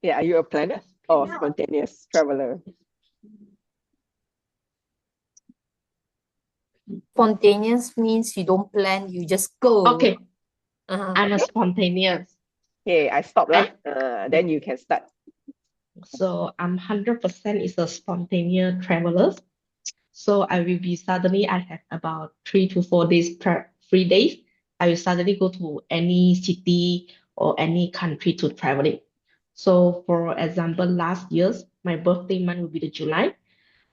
Yeah, are you a planner or spontaneous traveler? Spontaneous means you don't plan, you just go. Okay. Uh-huh. I'm a spontaneous. Okay, I stop lah. Then you can start. So I'm 100% is a spontaneous traveler. So I will be suddenly, I have about 3 to 4 days, 3 days. I will suddenly go to any city or any country to traveling. So for example, last year's, my birthday month will be the July.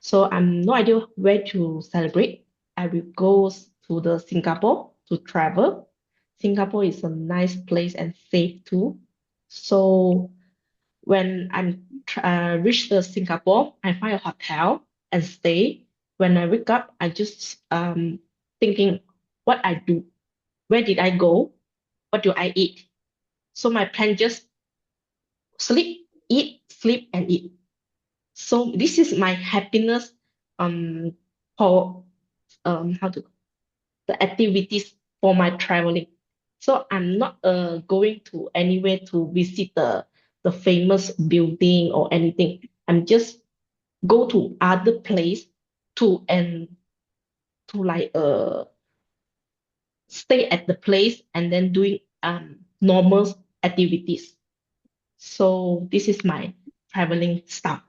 So I'm no idea where to celebrate. I will go to the Singapore to travel. Singapore is a nice place and safe too. So when I'm reach the Singapore, I find a hotel and stay. When I wake up, I just thinking what I do, where did I go, what do I eat. So my plan just sleep, eat, sleep, and eat. So this is my happiness for how to the activities for my traveling. So I'm not going to anywhere to visit the famous building or anything. I'm just go to other place to like stay at the place and then doing normal activities. So this is my traveling stuff.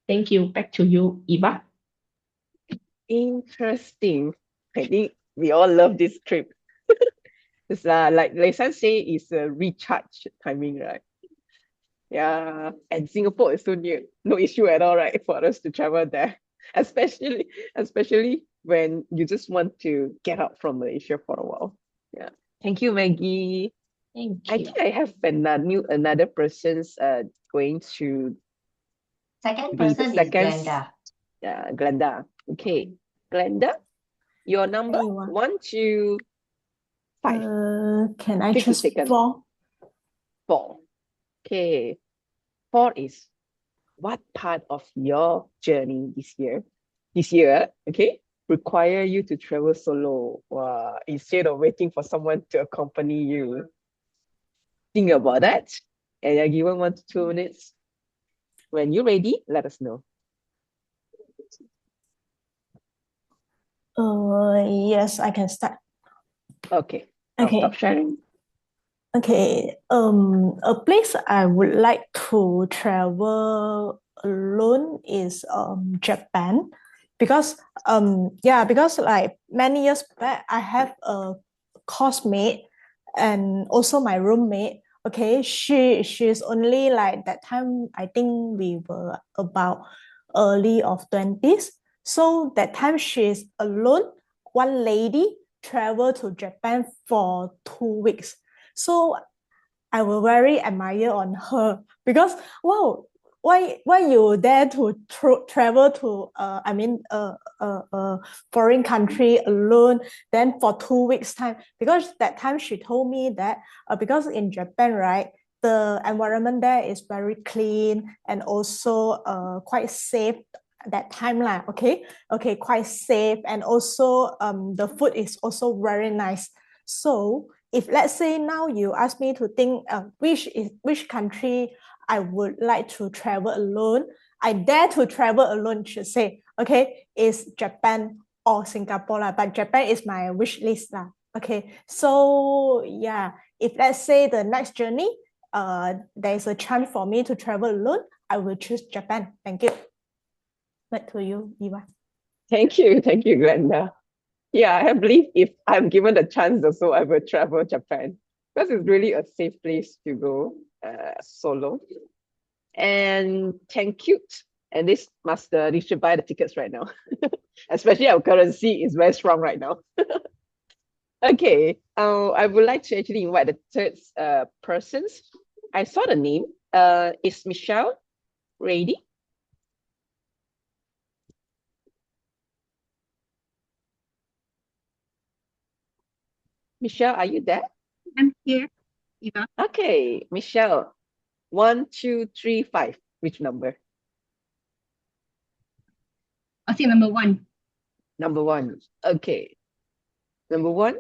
Thank you. Back to you, Eva. Interesting. I think we all love this trip. It's like Lei San say, it's a recharge timing, right? Yeah, and Singapore is so near, no issue at all, right, for us to travel there. Especially when you just want to get out from Malaysia for a while. Yeah. Thank you, Maggie. Thank I you. think I have another person's going to Second be the person is second. Glenda. Yeah, Glenda. Okay, Glenda, your number Hey, Eva. 1 to 5. Can I 50 choose seconds. 4? 4. Okay. 4 is what part of your journey this year, okay, require you to travel solo instead of waiting for someone to accompany you? Think about that. And you're given 1 to 2 minutes. When you're ready, let us know. Yes, I can start. Okay, I'll stop sharing. Okay, a place I would like to travel alone is Japan, because because like many years back I have a coursemate and also my roommate. Okay, she's only like that time I think we were about early of 20s. So that time she's alone, one lady travel to Japan for 2 weeks. So I will very admire on her because wow, why you dare to travel to foreign country alone then for 2 weeks time, because that time she told me that because in Japan, right, the environment there is very clean and also quite safe that time lah. Okay, quite safe, and also the food is also very nice. So if let's say now you ask me to think which country I would like to travel alone, I dare to travel alone, should say, okay, is Japan or Singapore lah. But Japan is my wish list lah. Okay, so yeah, if let's say the next journey, there is a chance for me to travel alone, I will choose Japan. Thank you. Back to you, Eva. Thank you, Glenda. Yeah, I believe if I'm given the chance also, I will travel Japan because it's really a safe place to go solo. And thank you. And this master, you should buy the tickets right now. Especially our currency is very strong right now. Okay, I would like to actually invite the third persons. I saw the name. Is Michelle ready? Michelle, are you there? I'm here, Eva. Okay, Michelle, 1, 2, 3, 5. Which number? I'll say number 1. Number 1. Okay. Number 1,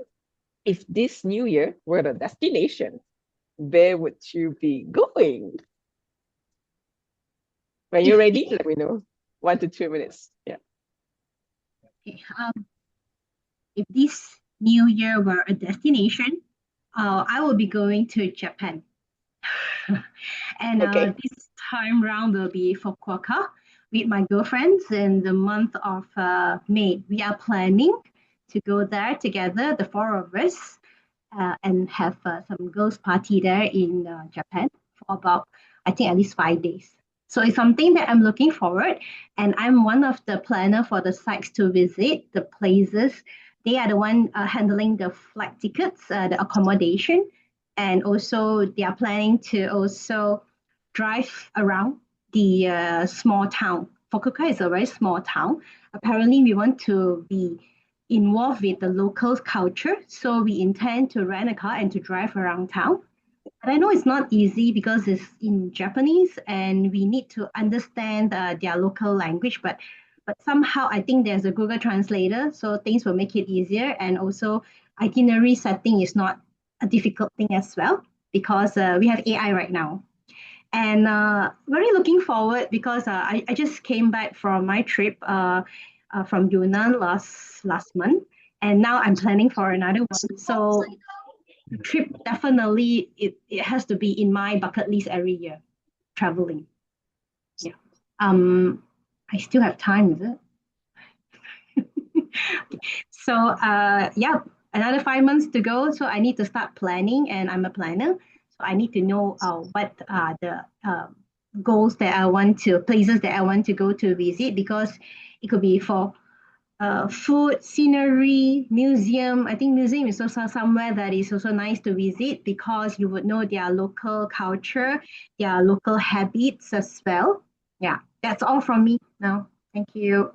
if this new year were a destination, where would you be going? When you're ready, let me know. 1 to 2 minutes. Yeah. Okay. If this new year were a destination, I will be going to Japan. And this time round will be Fukuoka with my girlfriends in the month of May. We are planning to go there together, the 4 of us, and have some girls' party there in Japan for about, I think, at least 5 days. So it's something that I'm looking forward, and I'm one of the planner for the sites to visit, the places. They are the one handling the flight tickets, the accommodation, and also they are planning to also drive around the small town. Fukuoka is a very small town. Apparently, we want to be involved with the local culture, so we intend to rent a car and to drive around town. And I know it's not easy because it's in Japanese and we need to understand their local language, but somehow I think there's a Google Translator, so things will make it easier. And also itinerary setting is not a difficult thing as well because we have AI right now. And very looking forward because I just came back from my trip from Yunnan last month, and now I'm planning for another one. So the trip definitely it has to be in my bucket list every year, traveling. Yeah. I still have time, is it? So yeah, another 5 months to go. So I need to start planning, and I'm a planner. So I need to know what are the goals that I want to, places that I want to go to visit, because it could be for food, scenery, museum. I think museum is also somewhere that is also nice to visit because you would know their local culture, their local habits as well. Yeah, that's all from me now. Thank you.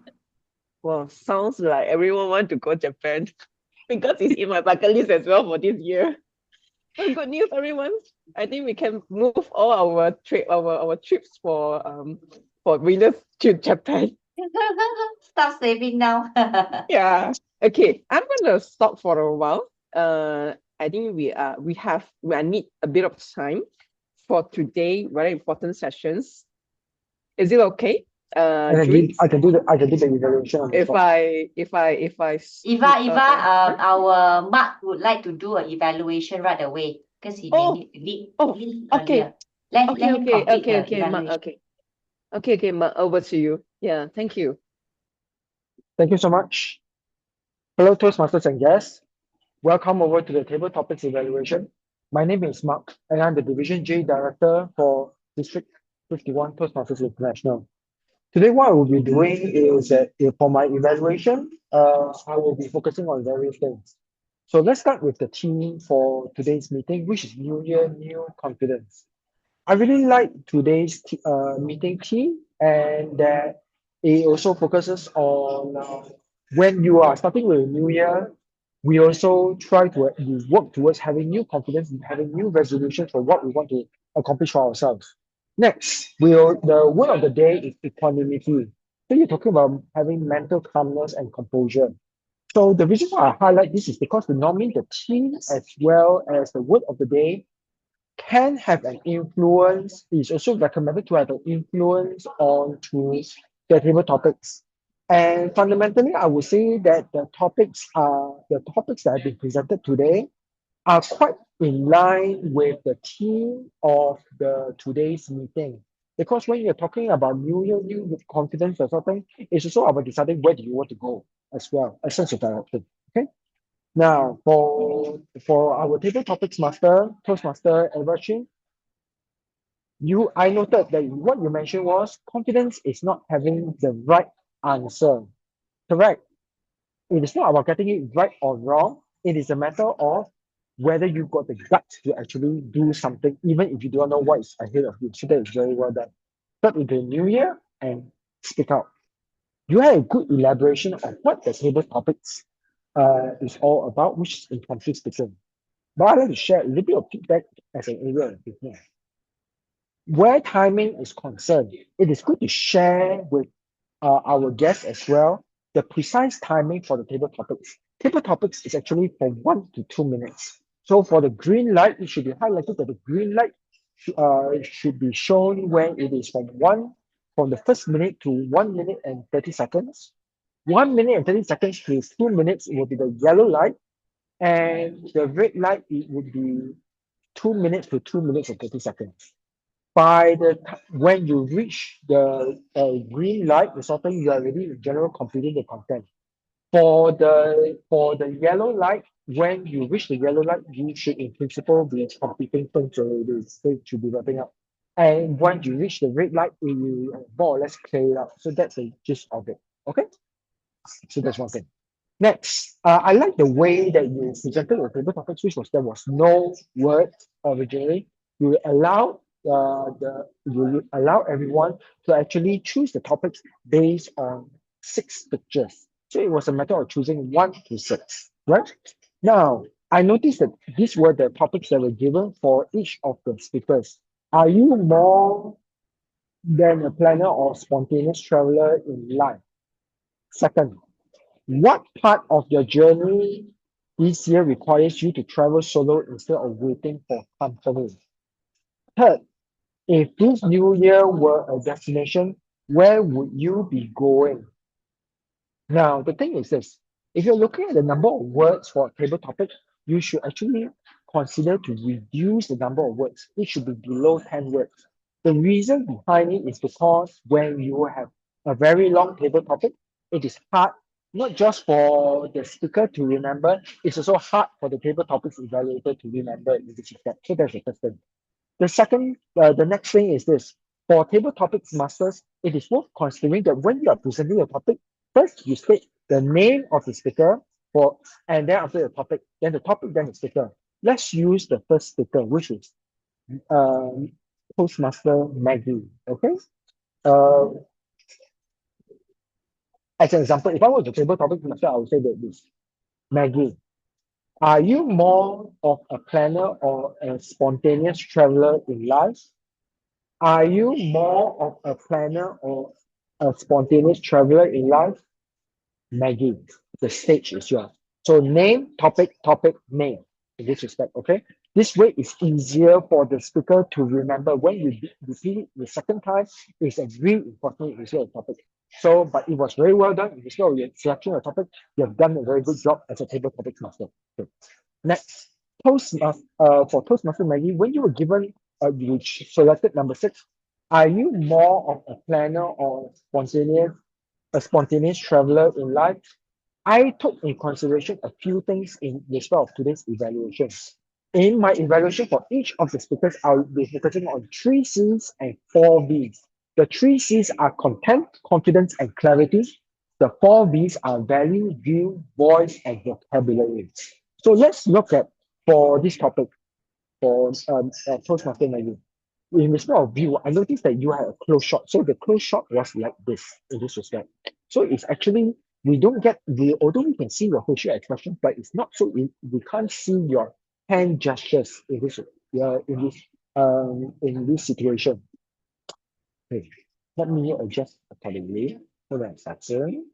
Well, sounds like everyone want to go Japan because it's in my bucket list as well for this year. So good news, everyone. I think we can move all our trips for winners to Japan. Start saving now. Yeah. Okay. I'm gonna stop for a while. I think we need a bit of time for today. Very important sessions. Is it okay? Julie? I can do the evaluation on the If spot. Eva, our Mark would like to do an evaluation right away because he may need okay. earlier. Let him complete the Okay, Mark, evaluation. okay, Mark, over to you. Yeah, thank you. Thank you so much. Hello, Toastmasters and guests. Welcome over to the Table Topics Evaluation. My name is Mark, and I'm the Division J Director for District 51 Toastmasters International. Today, what I will be doing is that for my evaluation, I will be focusing on various things. So let's start with the theme for today's meeting, which is New Year, New Confidence. I really like today's meeting theme, and that it also focuses on when you are starting with a new year, we also try to work towards having new confidence and having new resolutions for what we want to accomplish for ourselves. Next, the word of the day is equanimity. So you're talking about having mental calmness and composure. So the reason why I highlight this is because normally the theme as well as the word of the day can have an influence, is also recommended to have an influence on to the table topics. And fundamentally, I would say that the topics that have been presented today are quite in line with the theme of the today's meeting. Because when you're talking about new year, new confidence or something, it's also about deciding where do you want to go as well, a sense of direction. Okay. Now, for our table topics master, Toastmaster Evershin, I noted that what you mentioned was confidence is not having the right answer. Correct. It is not about getting it right or wrong. It is a matter of whether you got the guts to actually do something, even if you don't know what is ahead of you. So that is very well done. Step into the new year and speak out. You had a good elaboration of what the table topics is all about, which is in conflict speaking. But I'd like to share a little bit of feedback as an area of business. Where timing is concerned, it is good to share with our guests as well the precise timing for the table topics. Table topics is actually for 1 to 2 minutes. So for the green light, it should be highlighted that the green light should be shown when it is from the first minute to 1 minute and 30 seconds. 1 minute and 30 seconds to 2 minutes will be the yellow light, and the red light it would be 2 minutes to 2 minutes and 30 seconds. When you reach the green light, the sort of you are already in general completing the content. For the yellow light, when you reach the yellow light, you should in principle be completing things already. So it should be wrapping up. And when you reach the red light, it will more or less clear it out. So that's the gist of it. Okay? So that's one thing. Next, I like the way that you presented your table topics, which was there was no word originally. You allow everyone to actually choose the topics based on 6 pictures. So it was a matter of choosing 1 to 6, right? Now, I noticed that these were the topics that were given for each of the speakers. Are you more than a planner or spontaneous traveler in life? Second, what part of your journey this year requires you to travel solo instead of waiting for company? Third, If this new year were a destination, where would you be going? Now, the thing is this, if you're looking at the number of words for a table topic, you should actually consider to reduce the number of words. It should be below 10 words. The reason behind it is because when you have a very long table topic, it is hard, not just for the speaker to remember, it's also hard for the table topics evaluator to remember in this respect. So that's the first thing. The next thing is this. For table topics masters, it is worth considering that when you are presenting a topic, first you state the name of the speaker and then after the topic, then the topic, then the speaker. Let's use the first speaker, which is Toastmaster Maggie. Okay. As an example, if I were the table topic master, I would say that this Maggie. Are you more of a planner or a spontaneous traveler in life? Are you more of a planner or a spontaneous traveler in life? Maggie, the stage is yours. So name, topic, name in this respect, okay? This way is easier for the speaker to remember when you repeat it the second time. It's a really important issue of topic. So, but it was very well done. If you're selecting a topic, you have done a very good job as a table topics master. Okay. Next, for Toastmaster Maggie, when you were given you selected number 6, are you more of a planner or a spontaneous traveler in life? I took in consideration a few things in respect of today's evaluation. In my evaluation for each of the speakers, I'll be focusing on 3 C's and 4 V's. The 3 C's are content, confidence, and clarity. The 4 V's are value, view, voice, and vocabulary. So let's look at, for this topic, for Toastmaster Maggie. In respect of view, I noticed that you had a close shot. So the close shot was like this, in this respect. So it's actually, although we can see your facial expression, but it's not so, we can't see your hand gestures in this situation. Okay, let me adjust accordingly. Hold on a second.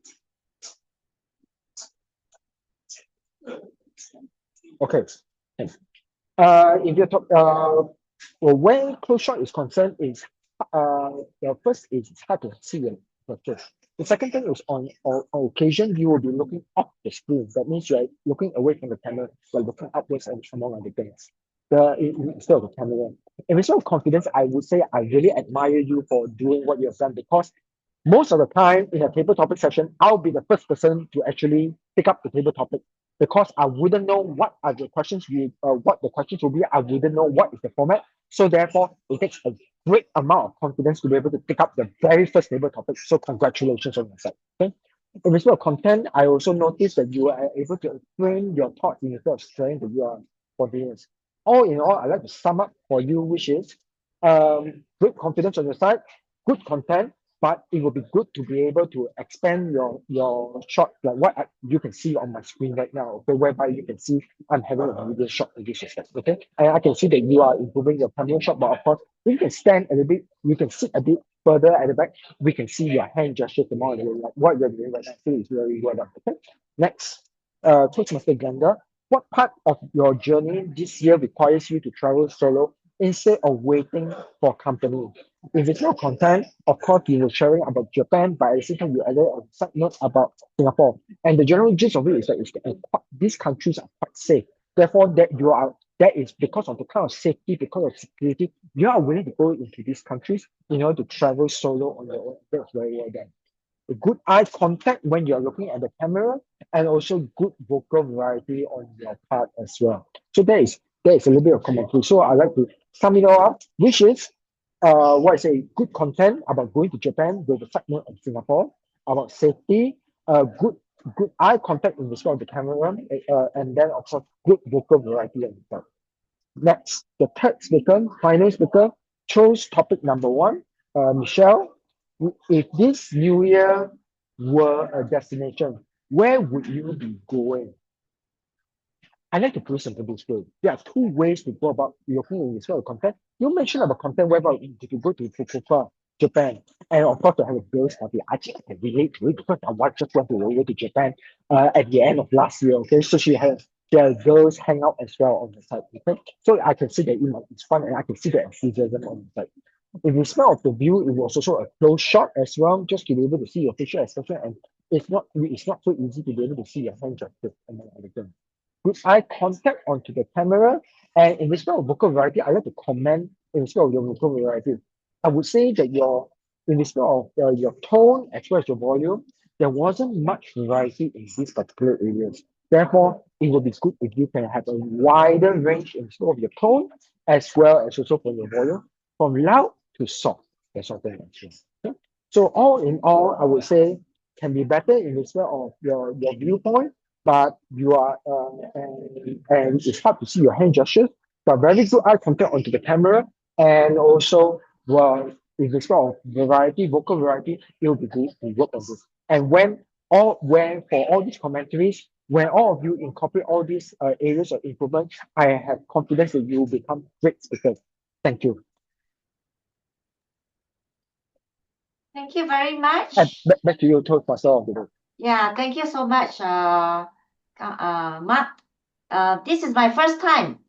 Okay. If you're well, when close shot is concerned, the first is it's hard to see your pictures. The second thing is on occasion you will be looking off the screen. That means you're looking away from the camera, but looking upwards and among other things. Instead of the camera. In respect of confidence, I would say I really admire you for doing what you have done, because most of the time in a table topic session, I'll be the first person to actually pick up the table topic, because I wouldn't know what the questions will be. I wouldn't know what is the format. So therefore, it takes a great amount of confidence to be able to pick up the very first table topic. So congratulations on your side. Okay. In respect of content, I also noticed that you are able to frame your thoughts instead of saying that you are spontaneous. All in all, I'd like to sum up for you, which is great confidence on your side, good content, but it will be good to be able to expand your shot, like what you can see on my screen right now, okay, whereby you can see I'm having a video shot in this respect, okay? And I can see that you are improving your camera shot, but of course, you can stand a little bit, you can sit a bit further at the back, we can see your hand gestures more, like what you're doing right now, so it's very well done, okay? Next, Toastmaster Glenda, what part of your journey this year requires you to travel solo instead of waiting for company? If it's not content, of course, you were sharing about Japan, but at the same time, you added a side note about Singapore. And the general gist of it is that these countries are quite safe. Therefore, that is because of the kind of safety, because of security, you are willing to go into these countries in order to travel solo on your own. That's very well done. A good eye contact when you're looking at the camera, and also good vocal variety on your part as well. So there is a little bit of commentary. So I like to sum it all up, which is good content about going to Japan with the side note of Singapore, about safety, good eye contact in respect of the camera, and then of course good vocal variety on the part. Next, the third speaker, final speaker, chose topic number 1. Michelle, if this new year were a destination, where would you be going? I like to put it simply this way. There are 2 ways to go about looking at this sort of content. You mentioned about content whereby if you go to Fukuoka, Japan, and of course to have a girls' party. I think I can relate to it because my wife just went over to Japan at the end of last year. Okay, so she has girls hang out as well on the site. Okay, so I can see that it's fun, and I can see the enthusiasm on the site. In respect of the view, it was also a close shot as well, just to be able to see your facial expression, and it's not so easy to be able to see your hand gestures among other things. Good eye contact onto the camera, and in respect of vocal variety, I like to comment in respect of your vocal variety. I would say that in respect of your tone as well as your volume, there wasn't much variety in these particular areas. Therefore, it will be good if you can have a wider range in respect of your tone as well as also for your volume, from loud to soft. That's what I mentioned. Okay? So all in all, I would say can be better in respect of your viewpoint, but you are and it's hard to see your hand gestures, but very good eye contact onto the camera, and also well, in respect of variety, vocal variety, it will be good to work on this. And when for all these commentaries, when all of you incorporate all these areas of improvement, I have confidence that you will become great speakers. Thank you. Thank you very much. And back to you, Toastmaster of the day. Yeah, thank you so much, Mark. This is my first time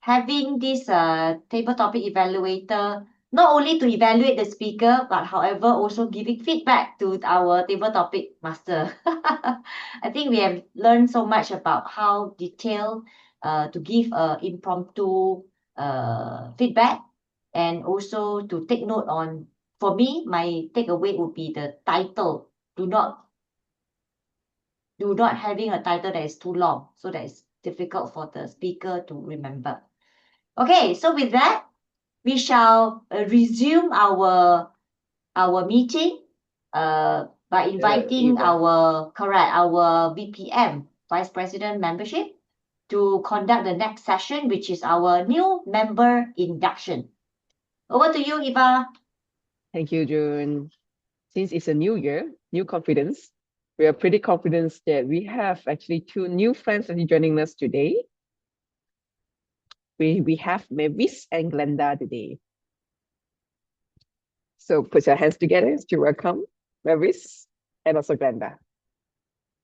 having this table topic evaluator, not only to evaluate the speaker, but however also giving feedback to our table topic master. I think we have learned so much about how detailed to give impromptu feedback, and also to take note on, for me, my takeaway would be the title. Do not having a title that is too long, so that it's difficult for the speaker to remember. Okay, so with that, we shall resume our meeting by inviting our BPM, Vice President Membership, to conduct the next session, which is our new member induction. Over to you, Eva. Thank you, June. Since it's a new year, new confidence, we are pretty confident that we have actually two new friends that are joining us today. We have Mavis and Glenda today. So put your hands together to welcome Mavis and also Glenda.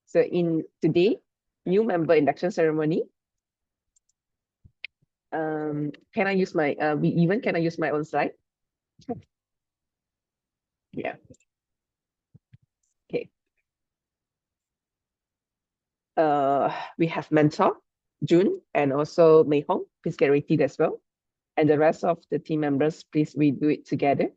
So in today, new member induction ceremony, can I use my can I use my own slide? Yeah. Okay. We have mentor June and also Mei Hong. Please get ready as well. And the rest of the team members, please we do it together.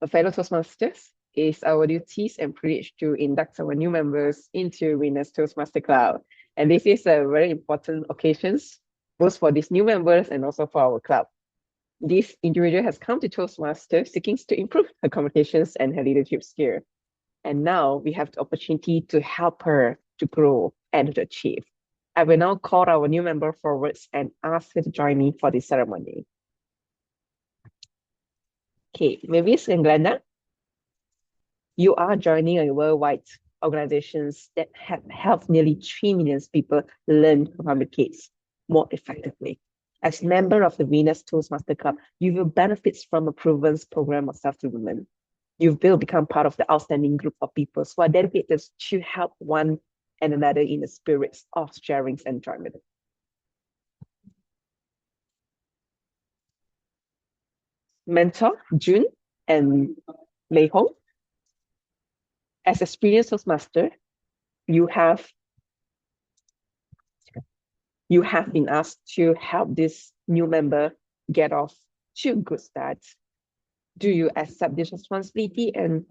Fellow Toastmasters, it's our duties and privilege to induct our new members into Winners Toastmaster Club. And this is a very important occasion, both for these new members and also for our club. This individual has come to Toastmasters seeking to improve her communications and her leadership skill. And now we have the opportunity to help her to grow and to achieve. I will now call our new member forwards and ask her to join me for this ceremony. Okay, Mavis and Glenda, you are joining a worldwide organizations that have helped nearly 3 million people learn to communicate more effectively. As member of the Venus Toastmaster Club, you will benefit from a proven program of self-development. You will become part of the outstanding group of people who are dedicated to help one and another in the spirits of sharing and enjoyment. Mentor June and Mei Hong, as experienced Toastmaster, you have been asked to help this new member get off to a good start. Do you accept this responsibility and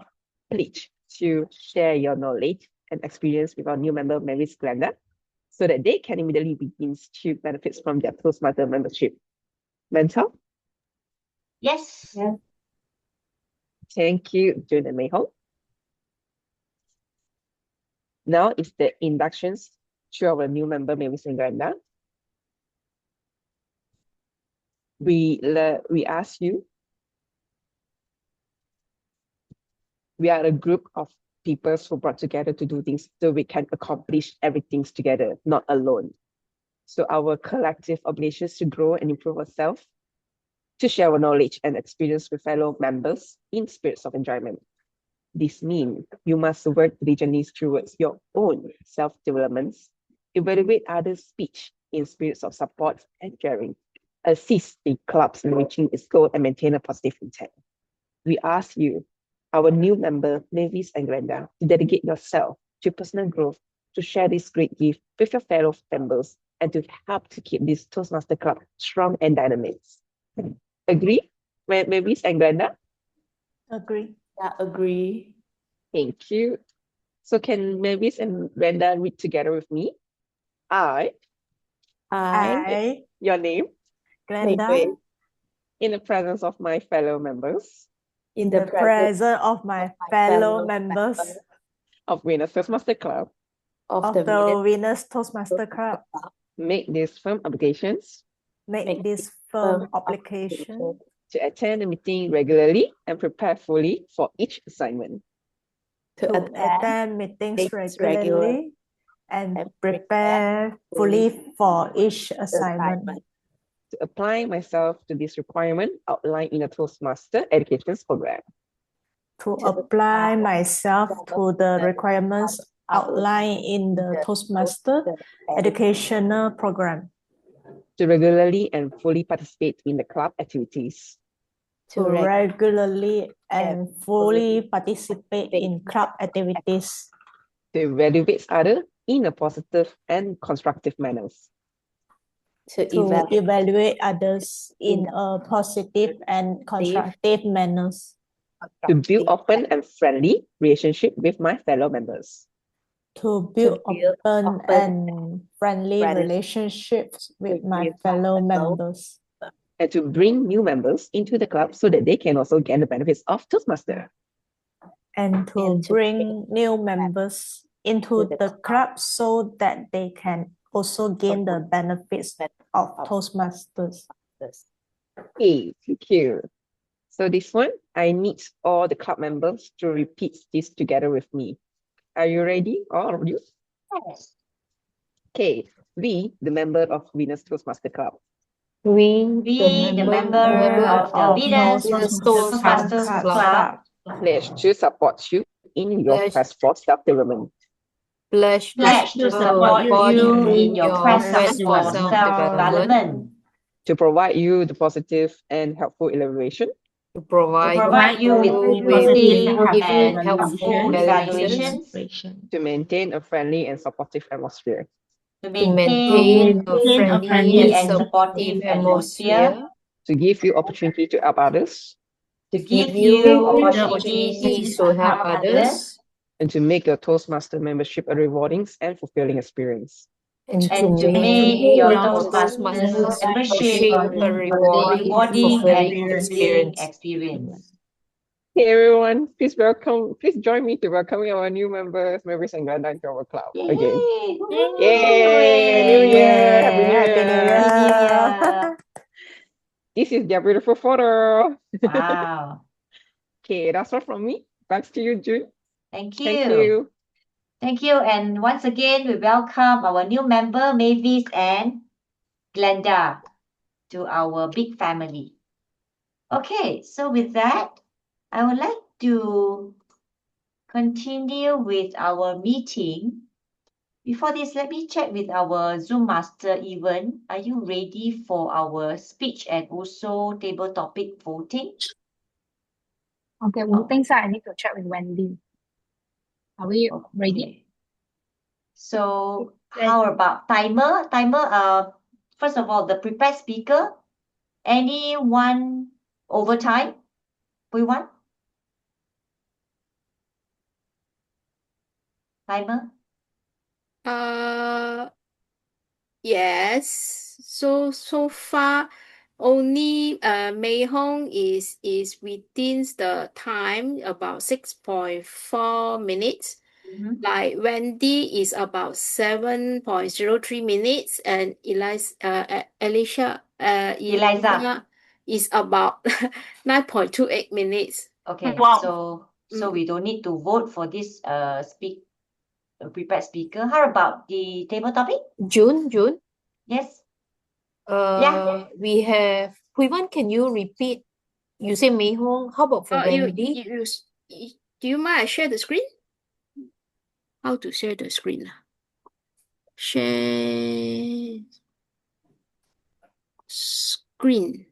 pledge to share your knowledge and experience with our new member, Mavis Glenda, so that they can immediately begin to benefit from their Toastmaster membership? Mentor? Yes. Yeah. Thank you, June and Mei Hong. Now is the inductions to our new member, Mavis and Glenda. We ask you. We are a group of people who brought together to do things so we can accomplish everything together, not alone. So our collective obligation is to grow and improve ourselves, to share our knowledge and experience with fellow members in spirits of enjoyment. This means you must work diligently towards your own self-development, evaluate others' speech in spirits of support and sharing, assist the clubs in reaching its goal and maintain a positive intent. We ask you, our new member, Mavis and Glenda, to dedicate yourself to personal growth, to share this great gift with your fellow members, and to help to keep this Toastmaster Club strong and dynamic. Agree, Mavis and Glenda? Agree. Yeah, agree. Thank you. So can Mavis and Glenda read together with me? I, I, your name, Glenda, in the presence of my fellow members in the presence of my fellow members of Winners Toastmaster Club, of the Winners Toastmaster Club, make these firm obligations make this firm obligation to attend the meeting regularly and prepare fully for each assignment. to attend meetings regularly and prepare fully for each assignment. To apply myself to this requirement outlined in the Toastmaster Education Program. To apply myself to the requirements outlined in the Toastmaster Educational Program. To regularly and fully participate in the club activities. To regularly and fully participate in club activities. To evaluate others in a positive and constructive manners. To evaluate others in a positive and constructive manners. To build open and friendly relationship with my fellow members. To build open and friendly relationships with my fellow members. And to bring new members into the club so that they can also gain the benefits of Toastmaster. And to bring new members into the club so that they can also gain the benefits of Toastmasters. Okay, thank you. So this one, I need all the club members to repeat this together with me. Are you ready, all of you? Yes. Okay, we, the member of Winners Toastmaster Club. We, the member of the Winners Toastmasters Club, pledge to support you in your quest for self-development. Pledge to support you in your quest for self-development. To provide you the positive and helpful elaboration. To provide you with positive and helpful evaluations. evaluations. To maintain a friendly and supportive atmosphere. To maintain a friendly and supportive atmosphere. To give you opportunity to help others. To give you opportunities to help others. And to make your Toastmaster membership a rewarding and fulfilling experience. And to make your Toastmasters membership a rewarding and fulfilling experience. Hey everyone, please join me to welcoming our new members, Mavis and Glenda, to our club again. Yay! New Year! Happy New Year! This is their beautiful photo. Wow. Okay, that's all from me. Back to you, June. Thank you. Thank you. And once again, we welcome our new member, Mavis and Glenda, to our big family. Okay, so with that, I would like to continue with our meeting. Before this, let me check with our Zoom master, Evan. Are you ready for our speech and also table topic voting? Okay, voting side, I need to check with Wendy. Are we ready? So how about timer? First of all, the prepared speaker. Anyone over time? We want? Timer? Yes. So far, only Mei Hong is within the time about 6.4 minutes. Like Wendy is about 7.03 minutes, and Alicia Eliza is about 9.28 minutes. Okay, so we don't need to vote for this prepared speaker. How about the table topic? June? Yes. We have Hui Wan, can you repeat? You say Mei Hong. How about for Wendy? Do you mind I share the screen? How to share the screen? Share screen.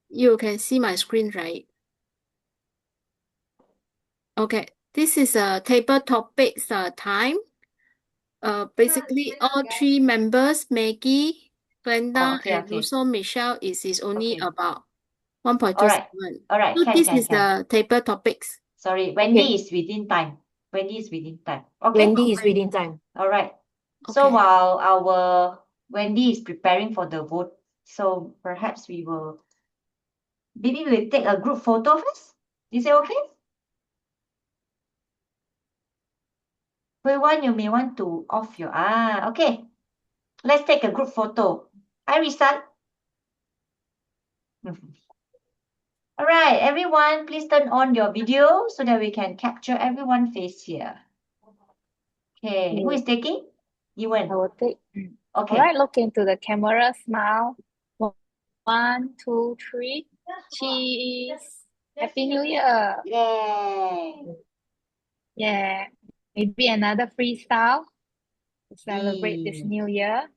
You can see my screen, right? Okay, this is a table topics time. Basically, all three members, Maggie, Glenda, okay, and okay. also Michelle, is only Okay. about All right. 1.27. All right. So Can, this can, is can. the table topics. Sorry, Wendy Okay. is within time. Wendy is within time. Okay. Wendy is within time. All right. So Okay. while our Wendy is preparing for the vote, so perhaps maybe we'll take a group photo first. Is it okay? Hui you may want to off your okay. Let's take a group photo. Hi, Risan. All right, everyone, please turn on your video so that we can capture everyone's face here. Okay, who is taking? Ewan. I will take. Okay. All right, look into the camera, smile. 1, 2, 3. Cheese. Happy New Year. Yay. Yeah. Maybe another freestyle to celebrate this Yay. new year.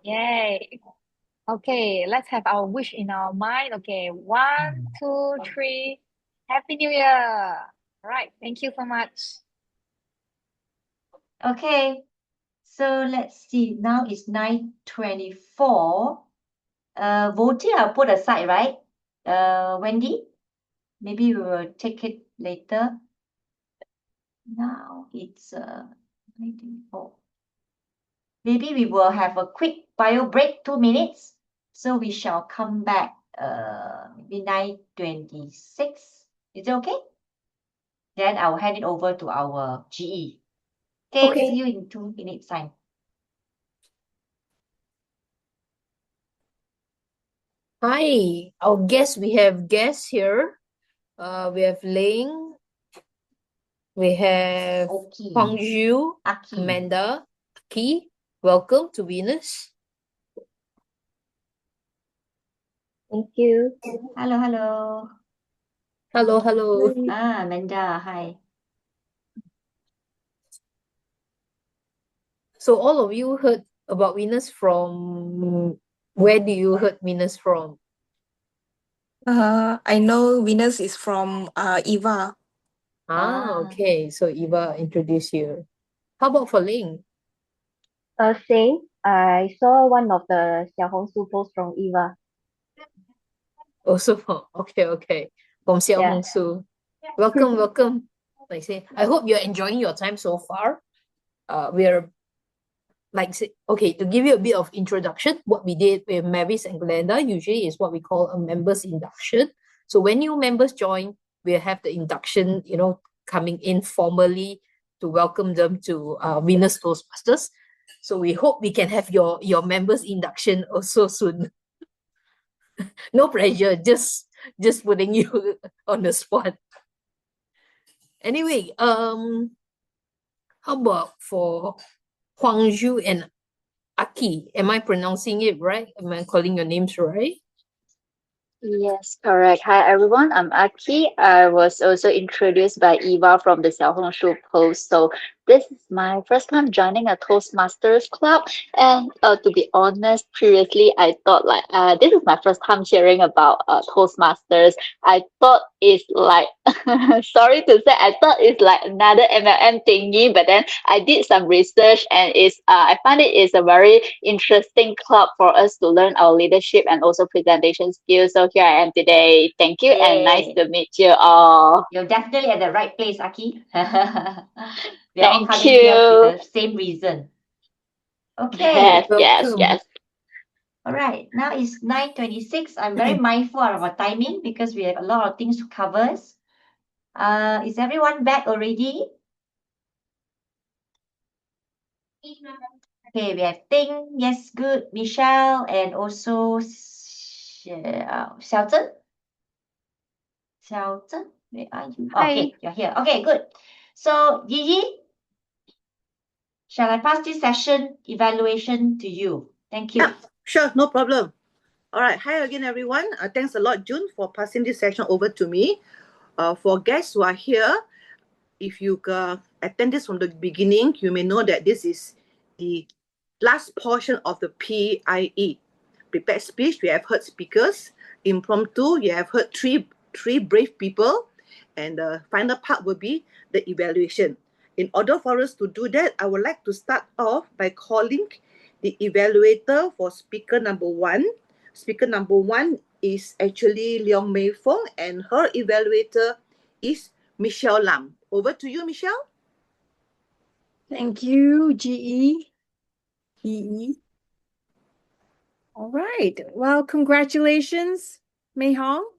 Yay. Okay, let's have our wish in our mind. Okay, 1, 2, 3. Happy New Year. All right, thank you so much. Okay, so let's see. Now it's 9:24. Voting I'll put aside, right? Wendy, maybe we will take it later. Now it's 9:24. Maybe we will have a quick bio break, 2 minutes. So we shall come back maybe 9:26. Is it okay? Then I'll hand it over to our GE. Okay, see you in 2 minutes time. Hi, our guests. We have guests here. We have Ling. We have Okay. Hongju, Aki. Amanda, Aki. Welcome to Venus. Thank you. Hello, hello. Hello, hello. Amanda, hi. So all of you heard about Venus from where do you heard Venus from? I know Venus is from Eva. Okay. So Eva introduced you. How about for Ling? Same. I saw one of the 小红书 posts from Eva. Also, okay. From Xiao Yeah. Hong Su. Welcome, welcome. Like say, I hope you're enjoying your time so far. We're like say, okay, to give you a bit of introduction, what we did with Mavis and Glenda usually is what we call a members induction. So when new members join, we'll have the induction, coming in formally to welcome them to Venus Toastmasters. So we hope we can have your members induction also soon. No pressure, just putting you on the spot. Anyway, how about for Huangju and Aki? Am I pronouncing it right? Am I calling your names right? Yes, correct. Hi everyone, I'm Aki. I was also introduced by Eva from the 小红书 post. So this is my first time joining a Toastmasters Club. And to be honest, previously I thought like this is my first time hearing about Toastmasters. I thought it's like sorry to say, I thought it's like another MLM thingy, but then I did some research and I find it is a very interesting club for us to learn our leadership and also presentation skills. So here I am today. Thank you and nice Yay. to meet you all. You're definitely at the right place, Aki. We're all Thank coming here you. with the same reason. Okay. Yes. All right. Now it's 9:26. I'm very mindful of our timing because we have a lot of things to cover. Is everyone back already? Okay, we have Ting. Yes, good. Michelle and also Shelton. Shelton, where are you? Hi. Okay, you're here. Okay, good. So, Gigi, shall I pass this session evaluation to you? Thank you. Yeah, sure, no problem. All right, hi again, everyone. Thanks a lot, June, for passing this session over to me. For guests who are here, if you attend this from the beginning, you may know that this is the last portion of the PIE. Prepared speech, we have heard speakers. Impromptu, you have heard three brave people. And the final part will be the evaluation. In order for us to do that, I would like to start off by calling the evaluator for speaker number 1. Speaker number 1 is actually Leong Mei Fong, and her evaluator is Michelle Lam. Over to you, Michelle. Thank you, GE. EE. All right. Well, congratulations, Mei Hong,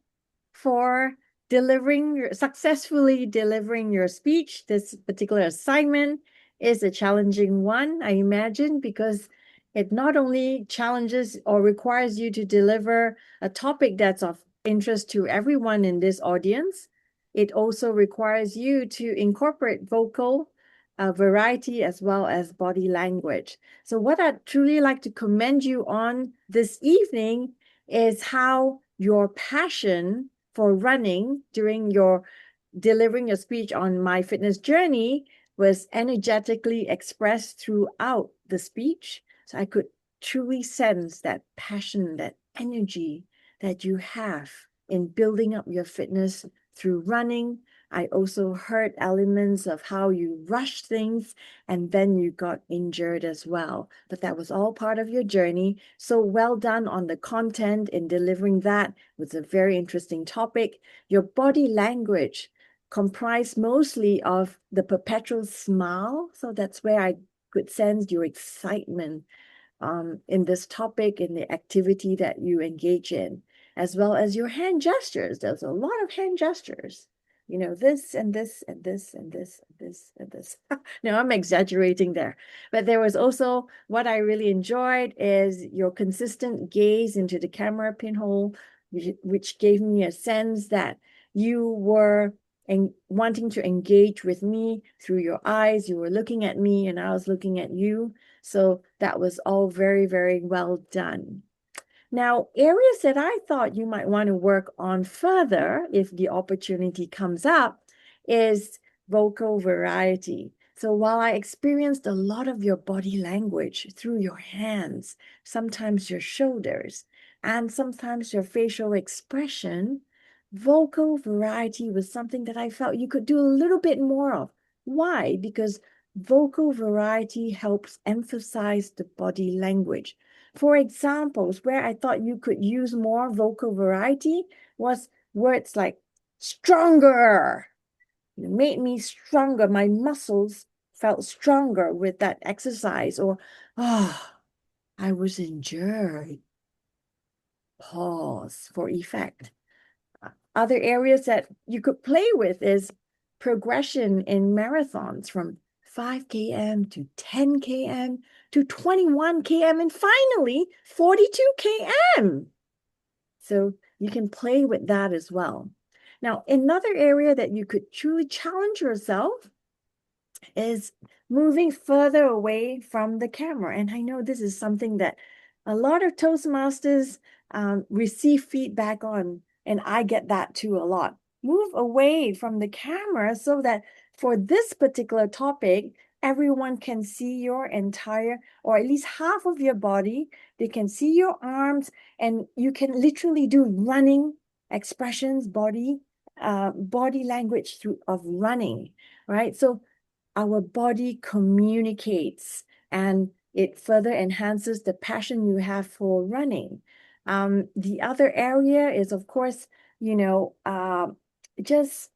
for successfully delivering your speech. This particular assignment is a challenging one, I imagine, because it not only challenges or requires you to deliver a topic that's of interest to everyone in this audience, it also requires you to incorporate vocal variety as well as body language. So what I'd truly like to commend you on this evening is how your passion for running during your delivering your speech on My Fitness Journey was energetically expressed throughout the speech. So I could truly sense that passion, that energy that you have in building up your fitness through running. I also heard elements of how you rushed things and then you got injured as well. But that was all part of your journey. So well done on the content in delivering that. It was a very interesting topic. Your body language comprised mostly of the perpetual smile. So that's where I could sense your excitement in this topic, in the activity that you engage in, as well as your hand gestures. There's a lot of hand gestures. You know, this and this and this and this and this and this. No, I'm exaggerating there. But there was also what I really enjoyed is your consistent gaze into the camera pinhole, which gave me a sense that you were wanting to engage with me through your eyes. You were looking at me and I was looking at you. So that was all very, very well done. Now, areas that I thought you might want to work on further, if the opportunity comes up, is vocal variety. So while I experienced a lot of your body language through your hands, sometimes your shoulders, and sometimes your facial expression, vocal variety was something that I felt you could do a little bit more of. Why? Because vocal variety helps emphasize the body language. For examples, where I thought you could use more vocal variety was words like stronger. It made me stronger. My muscles felt stronger with that exercise. Or, I was injured. Pause for effect. Other areas that you could play with is progression in marathons from 5 km to 10 km to 21 km and finally 42 km. So you can play with that as well. Now, another area that you could truly challenge yourself is moving further away from the camera. And I know this is something that a lot of Toastmasters receive feedback on, and I get that too a lot. Move away from the camera so that for this particular topic, everyone can see your entire, or at least half of your body. They can see your arms, and you can literally do running expressions, body language of running, right? So our body communicates and it further enhances the passion you have for running. The other area is, of course, just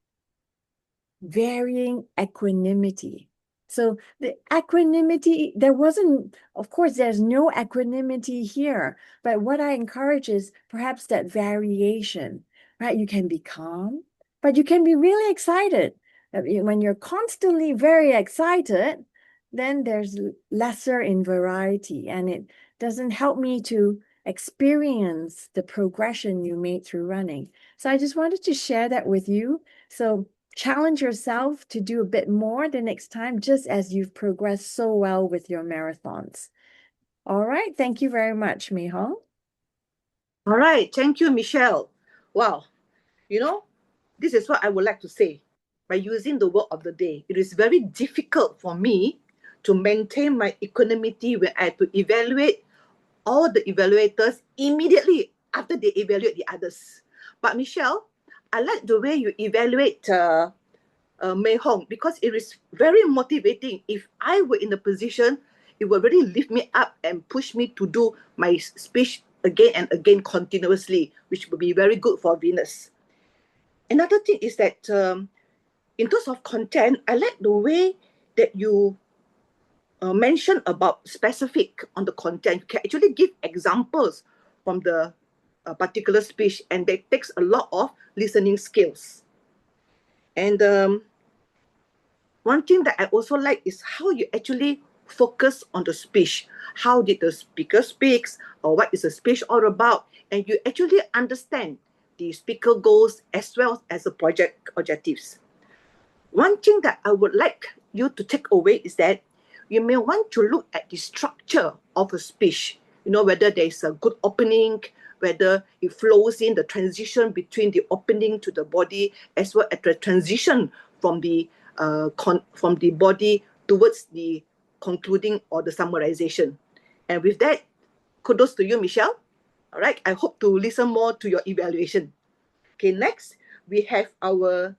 varying equanimity. So the equanimity, of course, there's no equanimity here, but what I encourage is perhaps that variation, right? You can be calm, but you can be really excited. When you're constantly very excited, then there's lesser in variety, and it doesn't help me to experience the progression you made through running. So I just wanted to share that with you. So challenge yourself to do a bit more the next time, just as you've progressed so well with your marathons. All right. Thank you very much, Mei Hong. All right. Thank you, Michelle. Wow. This is what I would like to say. by using the word of the day. It is very difficult for me to maintain my equanimity when I have to evaluate all the evaluators immediately after they evaluate the others. But Michelle, I like the way you evaluate Mei Hong, because it is very motivating. If I were in the position, it would really lift me up and push me to do my speech again and again continuously, which would be very good for Venus. Another thing is that in terms of content, I like the way that you mention about specific on the content. You can actually give examples from the particular speech, and that takes a lot of listening skills. And one thing that I also like is how you actually focus on the speech. How did the speaker speaks, or what is the speech all about? And you actually understand the speaker goals as well as the project objectives. One thing that I would like you to take away is that you may want to look at the structure of a speech. You know, whether there's a good opening, whether it flows in the transition between the opening to the body, as well as the transition from the body towards the concluding or the summarization. And with that, kudos to you, Michelle. All right, I hope to listen more to your evaluation. Okay, next, we have our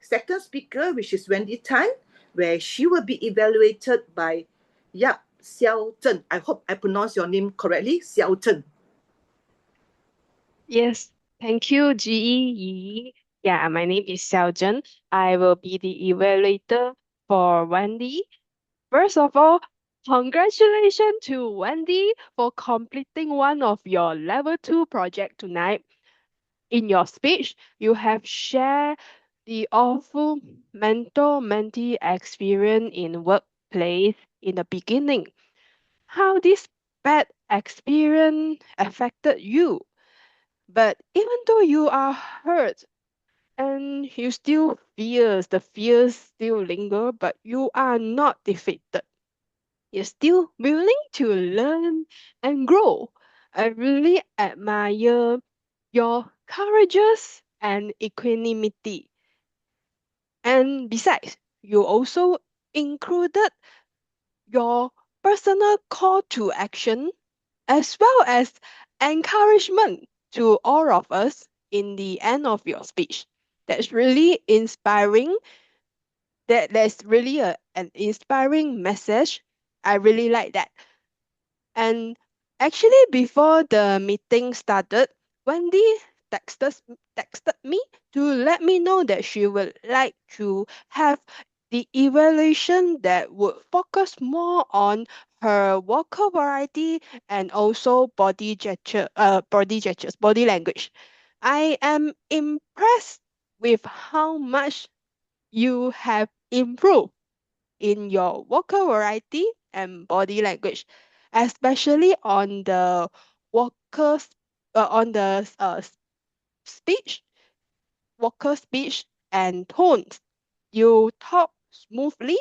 second speaker, which is Wendy Tan, where she will be evaluated by Yap Xiao Zhen. I hope I pronounce your name correctly, Xiao Zhen. Yes, thank you, GE. Yeah, my name is Xiao Zhen. I will be the evaluator for Wendy. First of all, congratulations to Wendy for completing one of your level 2 project tonight. In your speech, you have shared the awful mentor-mentee experience in workplace in the beginning. How this bad experience affected you. But even though you are hurt and you still fears, the fears still linger, but you are not defeated. You're still willing to learn and grow. I really admire your courageous and equanimity. And besides, you also included your personal call to action as well as encouragement to all of us in the end of your speech. That's really inspiring. That's really an inspiring message. I really like that. And actually, before the meeting started, Wendy texted me to let me know that she would like to have the evaluation that would focus more on her vocal variety and also body gestures, body language. I am impressed with how much you have improved in your vocal variety and body language, especially on the vocal, on the speech, vocal speech and tones. You talk smoothly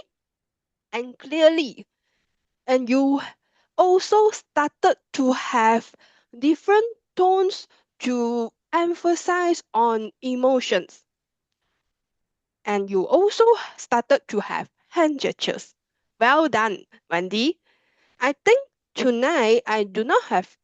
and clearly, and you also started to have different tones to emphasize on emotions. And you also started to have hand gestures. Well done, Wendy. I think tonight I do not have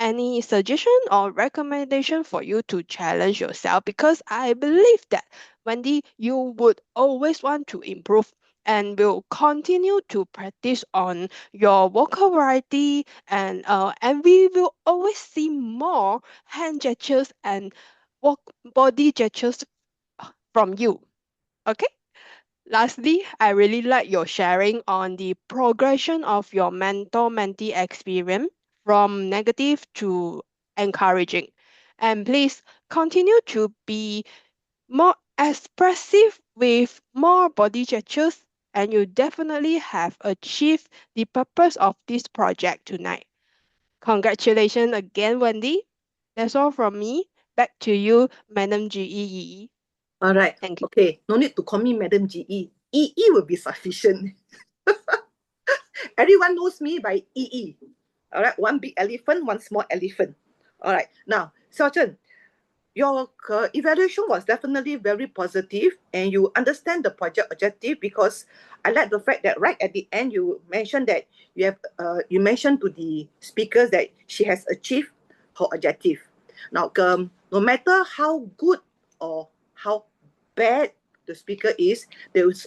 any suggestion or recommendation for you to challenge yourself, because I believe that Wendy, you would always want to improve and will continue to practice on your vocal variety, and we will always see more hand gestures and body gestures from you. Okay? Lastly, I really like your sharing on the progression of your mentor-mentee experience from negative to encouraging. And please continue to be more expressive with more body gestures, and you definitely have achieved the purpose of this project tonight. Congratulations again, Wendy. That's all from me. Back to you, Madam GE. All right. Thank you. Okay. No need to call me Madam GE. EE will be sufficient. Everyone knows me by EE. All right. One big elephant, one small elephant. All right. Now, Xiao Zhen, your evaluation was definitely very positive, and you understand the project objective, because I like the fact that right at the end you mentioned that you mentioned to the speakers that she has achieved her objective. Now, no matter how good or how bad the speaker is,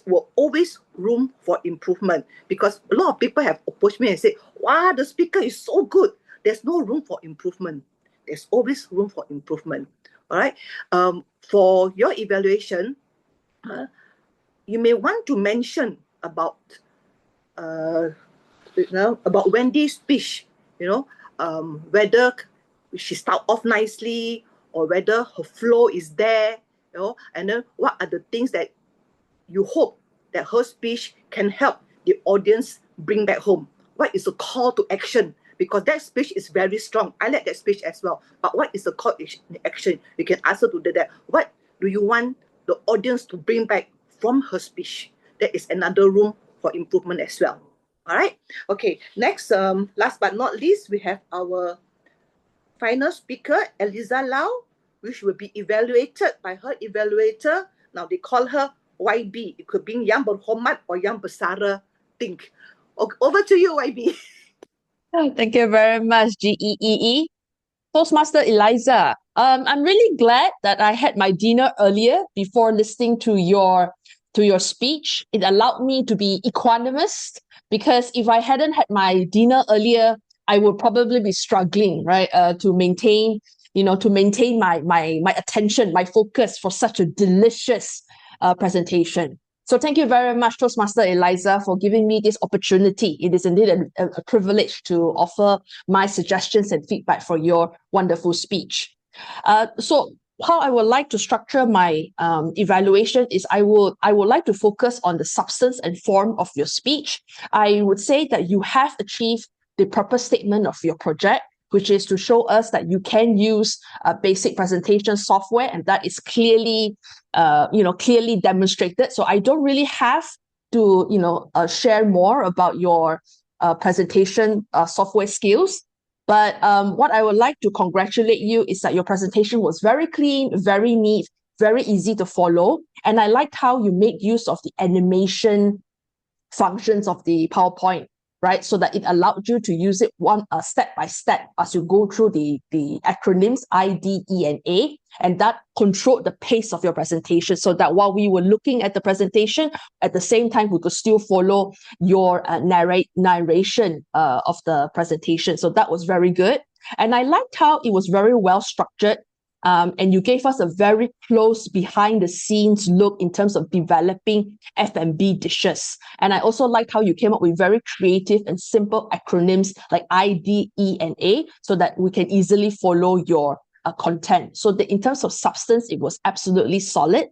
will always room for improvement, because a lot of people have approached me and said, wow, the speaker is so good. There's no room for improvement. There's always room for improvement. All right. For your evaluation, you may want to mention about about Wendy's speech. Whether she start off nicely or whether her flow is there. And then what are the things that you hope that her speech can help the audience bring back home? What is the call to action? Because that speech is very strong. I like that speech as well. But what is the call to action? You can ask her to do that. What do you want the audience to bring back from her speech? That is another room for improvement as well. All right. Okay. Next, last but not least, we have our final speaker, Eliza Lau, which will be evaluated by her evaluator. Now they call her YB. It could be Yang Berhormat or Yang Bersara Think. Over to you, YB. Thank you very much, GEEE. Toastmaster Eliza, I'm really glad that I had my dinner earlier before listening to your speech. It allowed me to be equanimous, because if I hadn't had my dinner earlier, I would probably be struggling, right, to maintain my attention, my focus for such a delicious presentation. So thank you very much, Toastmaster Eliza, for giving me this opportunity. It is indeed a privilege to offer my suggestions and feedback for your wonderful speech. So how I would like to structure my evaluation is I would like to focus on the substance and form of your speech. I would say that you have achieved the purpose statement of your project, which is to show us that you can use basic presentation software, and that is clearly demonstrated. So I don't really have to share more about your presentation software skills. But what I would like to congratulate you is that your presentation was very clean, very neat, very easy to follow. And I liked how you made use of the animation functions of the PowerPoint, right? So that it allowed you to use it step by step as you go through the acronyms I, D, E, and A. And that controlled the pace of your presentation, so that while we were looking at the presentation, at the same time, we could still follow your narration of the presentation. So that was very good. And I liked how it was very well structured. And you gave us a very close behind the scenes look in terms of developing F&B dishes. And I also liked how you came up with very creative and simple acronyms like I, D, E, and A, so that we can easily follow your content. So in terms of substance, it was absolutely solid.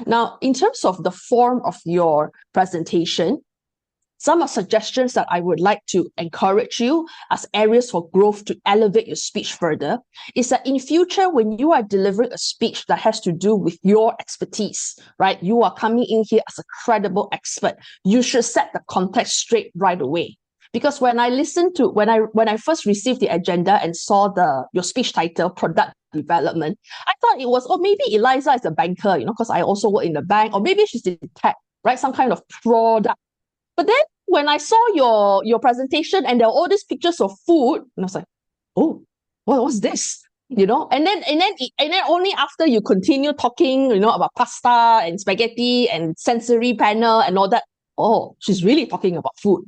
Now, in terms of the form of your presentation, some of suggestions that I would like to encourage you as areas for growth to elevate your speech further is that in future, when you are delivering a speech that has to do with your expertise, right? You are coming in here as a credible expert. You should set the context straight right away. Because when I first received the agenda and saw your speech title, product development, I thought it was, maybe Eliza is a banker, because I also work in the bank, or maybe she's in tech, right? Some kind of product. But then when I saw your presentation and there were all these pictures of food, and I was like, oh, what was this? And then only after you continue talking, about pasta and spaghetti and sensory panel and all that, oh, she's really talking about food.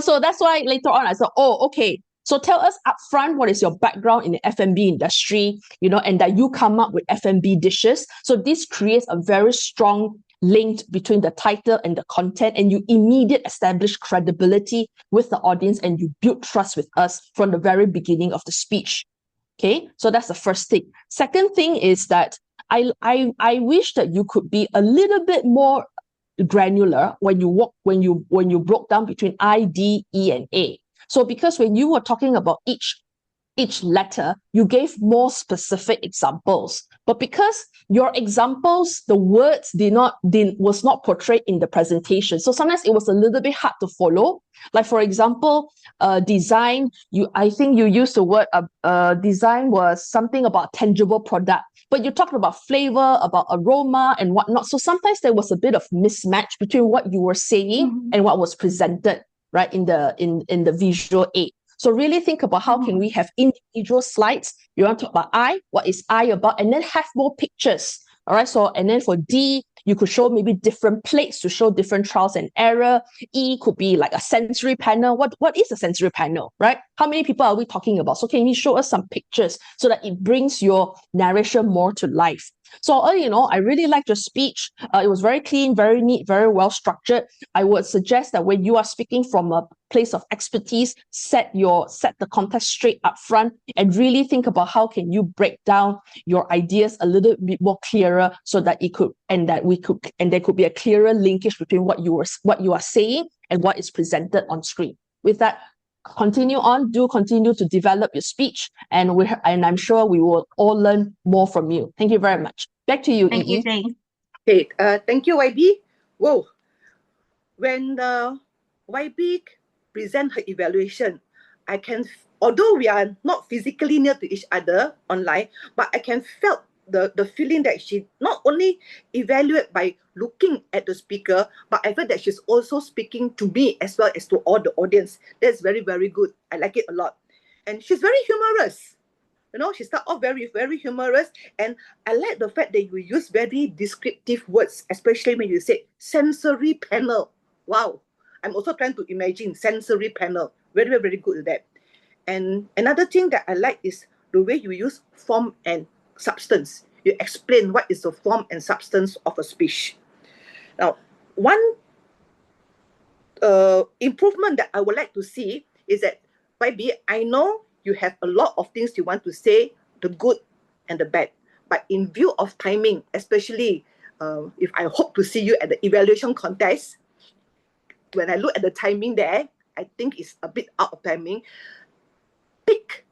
So that's why later on I thought, oh, okay. So tell us upfront what is your background in the F&B industry, and that you come up with F&B dishes. So this creates a very strong link between the title and the content, and you immediately establish credibility with the audience, and you build trust with us from the very beginning of the speech. Okay, so that's the first thing. Second thing is that I wish that you could be a little bit more granular when you broke down between I, D, E, and A. So because when you were talking about each each letter, you gave more specific examples. But because your examples, the words was not portrayed in the presentation, so sometimes it was a little bit hard to follow. Like for example, design. I think you used the word design was something about tangible product, but you talked about flavor, about aroma, and whatnot. So sometimes there was a bit of mismatch between what you were saying and what was presented, right, in the visual aid. So really think about how can we have individual slides. You want to talk about I, what is I about, and then have more pictures. All right. So, and then for D, you could show maybe different plates to show different trials and error. E could be like a sensory panel. What is a sensory panel, right? How many people are we talking about? So can you show us some pictures so that it brings your narration more to life? So, I really liked your speech. It was very clean, very neat, very well structured. I would suggest that when you are speaking from a place of expertise, set the context straight up front and really think about how can you break down your ideas a little bit more clearer so that there could be a clearer linkage between what you are saying and what is presented on screen. With that, continue to develop your speech, and I'm sure we will all learn more from you. Thank you very much. Back to you, Thank you, Yi. Jane. Okay, thank you, YB. Whoa, when the YB present her evaluation, although we are not physically near to each other online, but I can felt the feeling that she not only evaluate by looking at the speaker, but I felt that she's also speaking to me as well as to all the audience. That's very, very good. I like it a lot. And she's very humorous. She start off very, very humorous. And I like the fact that you use very descriptive words, especially when you say sensory panel. Wow. I'm also trying to imagine sensory panel. Very, very, very good at that. And another thing that I like is the way you use form and substance. You explain what is the form and substance of a speech. Now, one improvement that I would like to see is that, YB, I know you have a lot of things you want to say, the good and the bad. But in view of timing, especially if I hope to see you at the evaluation contest, when I look at the timing there, I think it's a bit out of timing. Pick,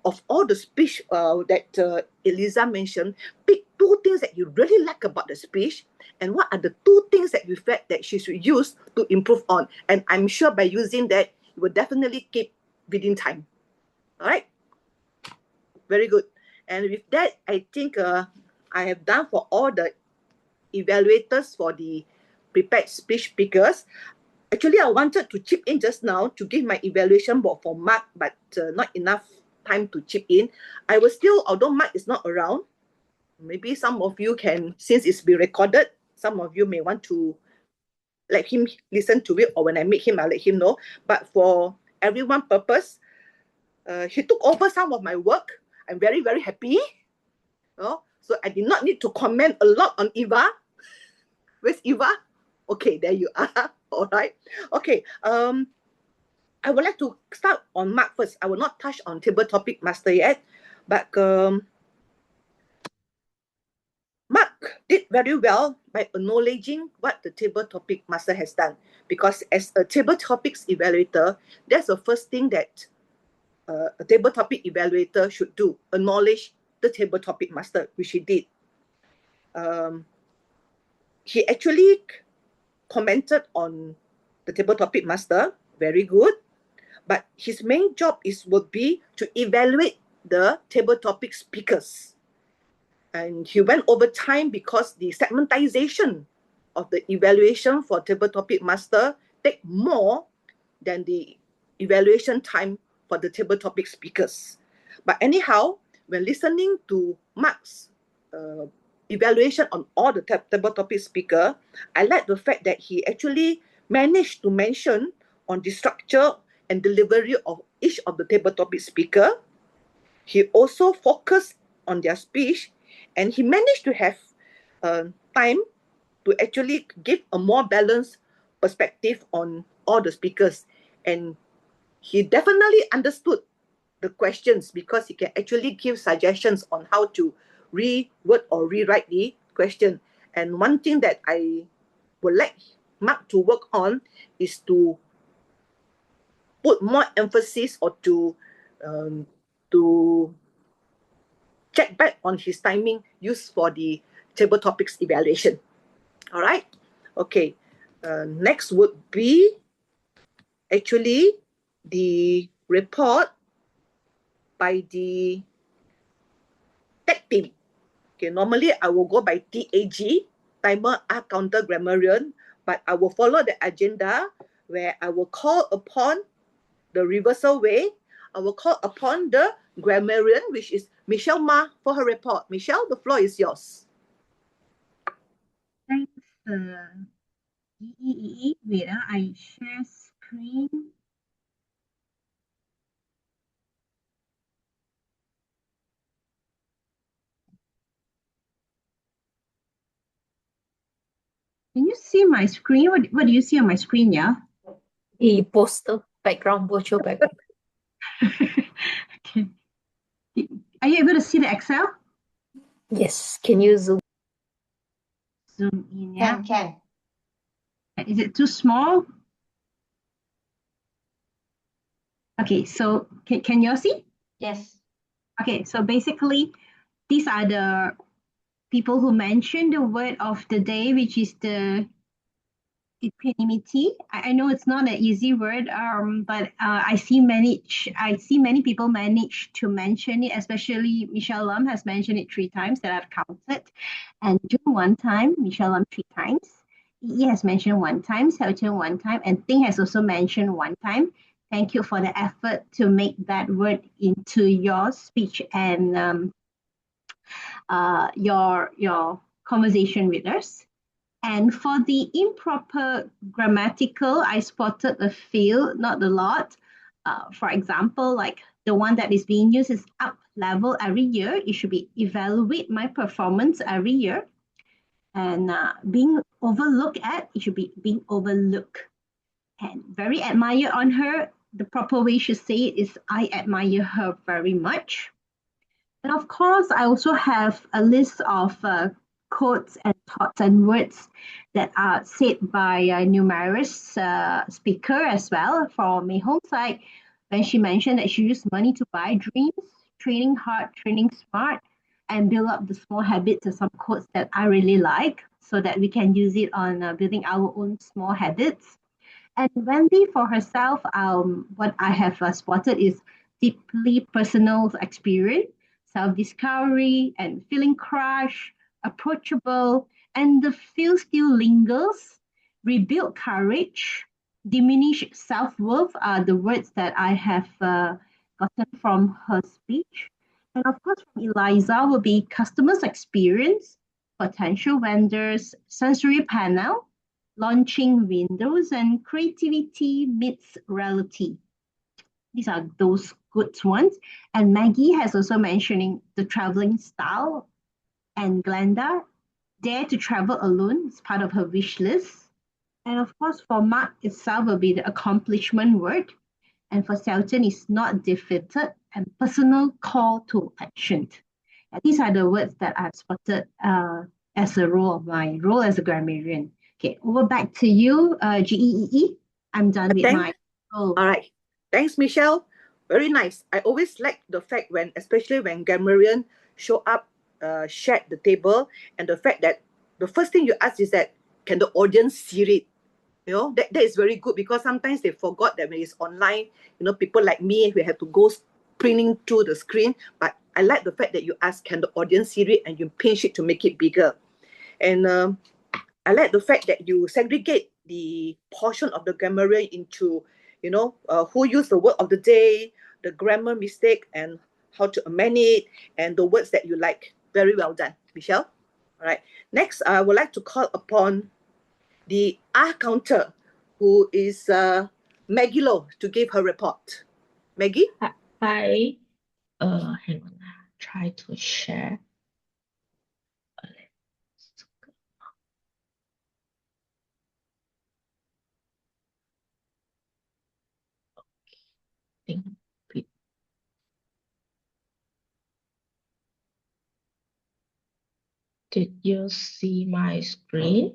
of all the speech that Eliza mentioned, pick 2 things that you really like about the speech, and what are the 2 things that you felt that she should use to improve on. And I'm sure by using that, you will definitely keep within time. All right? Very good. And with that, I think I have done for all the evaluators for the prepared speech speakers. Actually, I wanted to chip in just now to give my evaluation board for Mark, but not enough time to chip in. I will still, although Mark is not around, maybe some of you can, since it's been recorded, some of you may want to let him listen to it, or when I meet him, I'll let him know. But for everyone's purpose, he took over some of my work. I'm very, very happy. So I did not need to comment a lot on Eva. Where's Eva? Okay, there you are. All right. Okay. I would like to start on Mark first. I will not touch on table topic master yet, but Mark did very well by acknowledging what the table topic master has done. Because as a table topics evaluator, that's the first thing that a table topic evaluator should do, acknowledge the table topic master, which he did. He actually commented on the table topic master, very good. But his main job would be to evaluate the table topic speakers. And he went over time because the segmentization of the evaluation for table topic master take more than the evaluation time for the table topic speakers. But anyhow, when listening to Mark's evaluation on all the table topic speaker, I like the fact that he actually managed to mention on the structure and delivery of each of the table topic speaker. He also focused on their speech, and he managed to have time to actually give a more balanced perspective on all the speakers. And he definitely understood the questions because he can actually give suggestions on how to reword or rewrite the question. And one thing that I would like Mark to work on is to put more emphasis or to to check back on his timing used for the table topics evaluation. All right. Okay. Next would be actually the report by the tech team. Okay, normally I will go by TAG, timer, counter, grammarian, but I will follow the agenda where I will call upon the reversal way. I will call upon the grammarian, which is Michelle Ma, for her report. Michelle, the floor is yours. Thanks, Wait, I share screen. Can you see my screen? What do you see on my screen, yeah? A poster background, virtual background. Okay. Are you able to see the Excel? Yes. Can you zoom? Zoom in, yeah? Can. Is it too small? Okay, so can you all see? Yes. Okay, so basically, these are the people who mentioned the word of the day, which is the equanimity. I know it's not an easy word, but I see many people manage to mention it, especially Michelle Lam has mentioned it 3 times that I've counted, and June 1 time, Michelle Lam 3 times. He has mentioned 1 time, Xiaochen 1 time, and Ting has also mentioned 1 time. Thank you for the effort to make that word into your speech and your conversation with us. And for the improper grammatical, I spotted a few, not a lot. For example, like the one that is being used is up level every year. It should be evaluate my performance every year. And being overlooked at, it should be being overlooked. And very admire on her, the proper way she say it is I admire her very much. And of course, I also have a list of quotes and thoughts and words that are said by numerous speaker as well. From Mei Hong's side, when she mentioned that she used money to buy dreams, training hard, training smart, and build up the small habits are some quotes that I really like so that we can use it on building our own small habits. And Wendy, for herself, what I have spotted is deeply personal experience, self-discovery, and feeling crushed, approachable, and the feel still lingers, rebuild courage, diminish self-worth are the words that I have gotten from her speech. And of course, from Eliza will be customers' experience, potential vendors, sensory panel, launching windows, and creativity meets reality. These are those good ones. And Maggie has also mentioning the traveling style. And Glenda, dare to travel alone is part of her wish list. And of course, for Mark itself will be the accomplishment word. And for Selton, is not defeated and personal call to action. And these are the words that I've spotted as a role of my role as a grammarian. Okay, over back to you, GEEE. I'm done with my role. All right. Thanks, Michelle. Very nice. I always like the fact when, especially when grammarian show up, shared the table, and the fact that the first thing you ask is that, can the audience see it? You know, that is very good because sometimes they forgot that when it's online, you know, people like me, we have to go printing through the screen. But I like the fact that you ask, can the audience see it? And you pinch it to make it bigger. And I like the fact that you segregate the portion of the grammarian into, you know, who used the word of the day, the grammar mistake, and how to amend it, and the words that you like. Very well done, Michelle. All right. Next, I would like to call upon the counter, who is Maggie Low, to give her report. Maggie? Hi. Hang on. Try to share. Did you see my screen?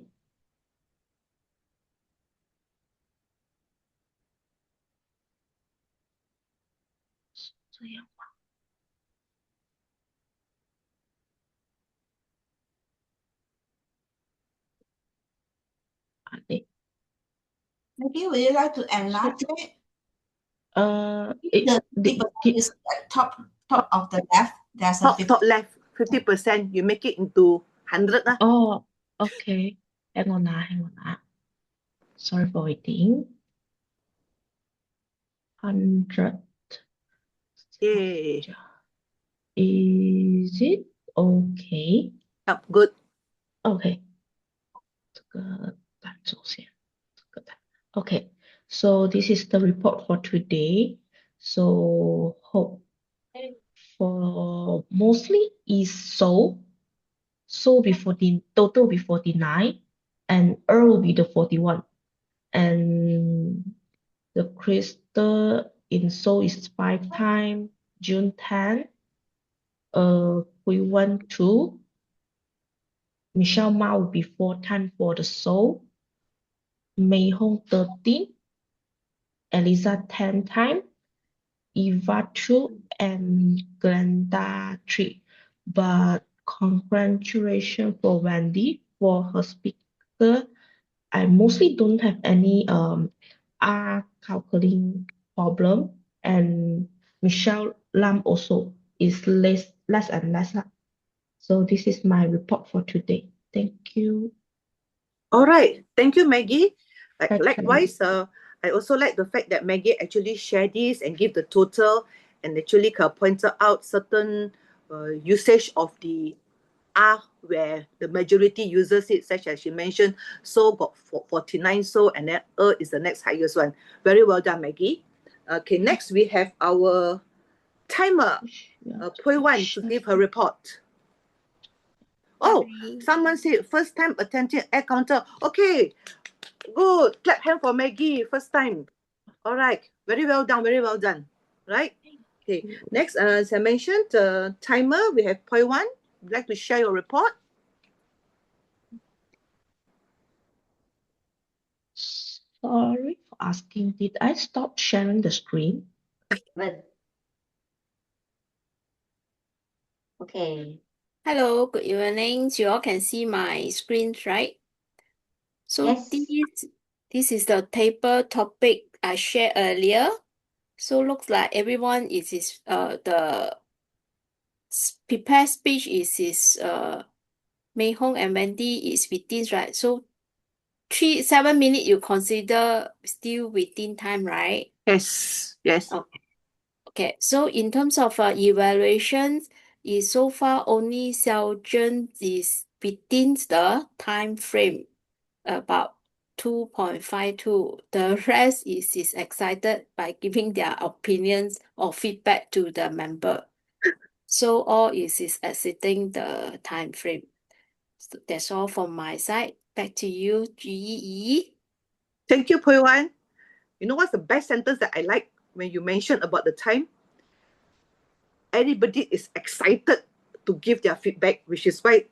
Maybe would you like to enlarge it? It, The 50% is at top of the left. There's a Top left, 50%. You make it into 100 lah. oh, okay. Hang on, hang on. Sorry for waiting. 100. Yay. Is it okay? Yep, good. Okay. 这个弹出先，这个弹。Okay, so this is the report for today. So hope for mostly is Seoul. Seoul be 14, total be 49, and will be the 41. And the crystal in Seoul is 5 times, June 10. We went to Michelle Ma will be 4 times for the Seoul. Mei Hong 13, Eliza 10 times, Eva 2, and Glenda 3. But congratulations for Wendy for her speaker. I mostly don't have any calculating problem, and Michelle Lam also is less and less. So this is my report for today. Thank you. All right. Thank you, Maggie. Okay. Likewise, I also like the fact that Maggie actually shared this and give the total and actually pointed out certain usage of the R where the majority uses it, such as she mentioned, so got 49 so, and then is the next highest one. Very well done, Maggie. Okay, next we have our timer, Pui Wan, to give her report. Oh, someone said first time attending air counter. Okay, good. Clap hand for Maggie, first time. All right, very well done, very well done. Right? Okay, next, as I mentioned, timer, we have Pui Wan. Would you like to share your report? Sorry for asking. Did I stop sharing the screen? Well, okay. Hello, good evening. You all can see my screen, right? So Yes. this is the table topic I shared earlier. So looks like everyone is the prepared speech is Mei Hong and Wendy is within, right? So 7 minutes you consider still within time, right? Yes, yes. Okay. So in terms of evaluations, is so far only Xiaozhen is within the time frame, about 2.52. The rest is excited by giving their opinions or feedback to the member. So all is exceeding the time frame. So that's all from my side. Back to you, GE. Thank you, Pui Wan. You know what's the best sentence that I like when you mentioned about the time? Everybody is excited to give their feedback, which is why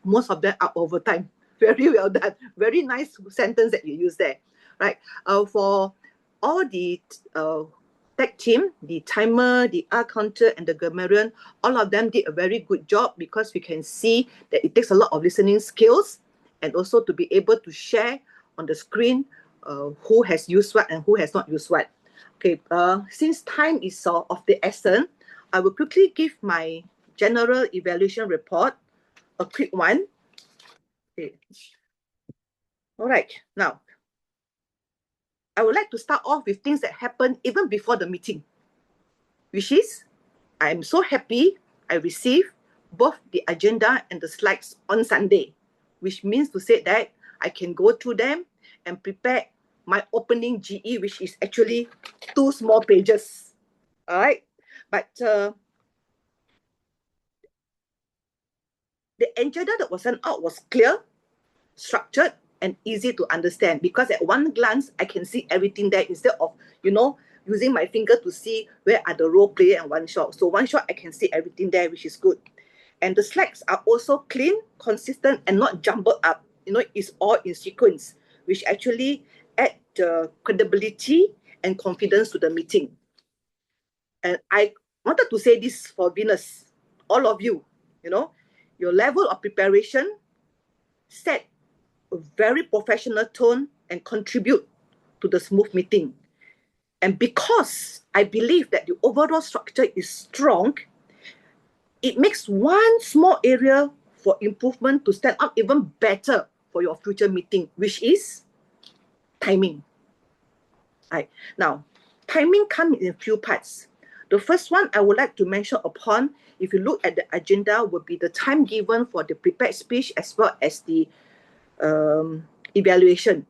most of them are over time. Very well done. Very nice sentence that you use there. Right? For all the tech team, the timer, the R counter, and the grammarian, all of them did a very good job because we can see that it takes a lot of listening skills and also to be able to share on the screen who has used what and who has not used what. Okay, since time is of the essence, I will quickly give my general evaluation report, a quick one. Okay. All right, now, I would like to start off with things that happened even before the meeting, which is, I'm so happy I received both the agenda and the slides on Sunday, which means to say that I can go through them and prepare my opening GE, which is actually 2 small pages. All right, but the agenda that was sent out was clear, structured, and easy to understand, because at one glance I can see everything there instead of using my finger to see where are the role play and one shot. So one shot I can see everything there, which is good. And the slides are also clean, consistent, and not jumbled up. It's all in sequence, which actually add credibility and confidence to the meeting. And I wanted to say this for Venus, all of you, your level of preparation set a very professional tone and contribute to the smooth meeting. And because I believe that the overall structure is strong, it makes one small area for improvement to stand out even better for your future meeting, which is timing. Right. Now, timing comes in a few parts. The first one I would like to mention upon, if you look at the agenda, would be the time given for the prepared speech as well as the evaluation.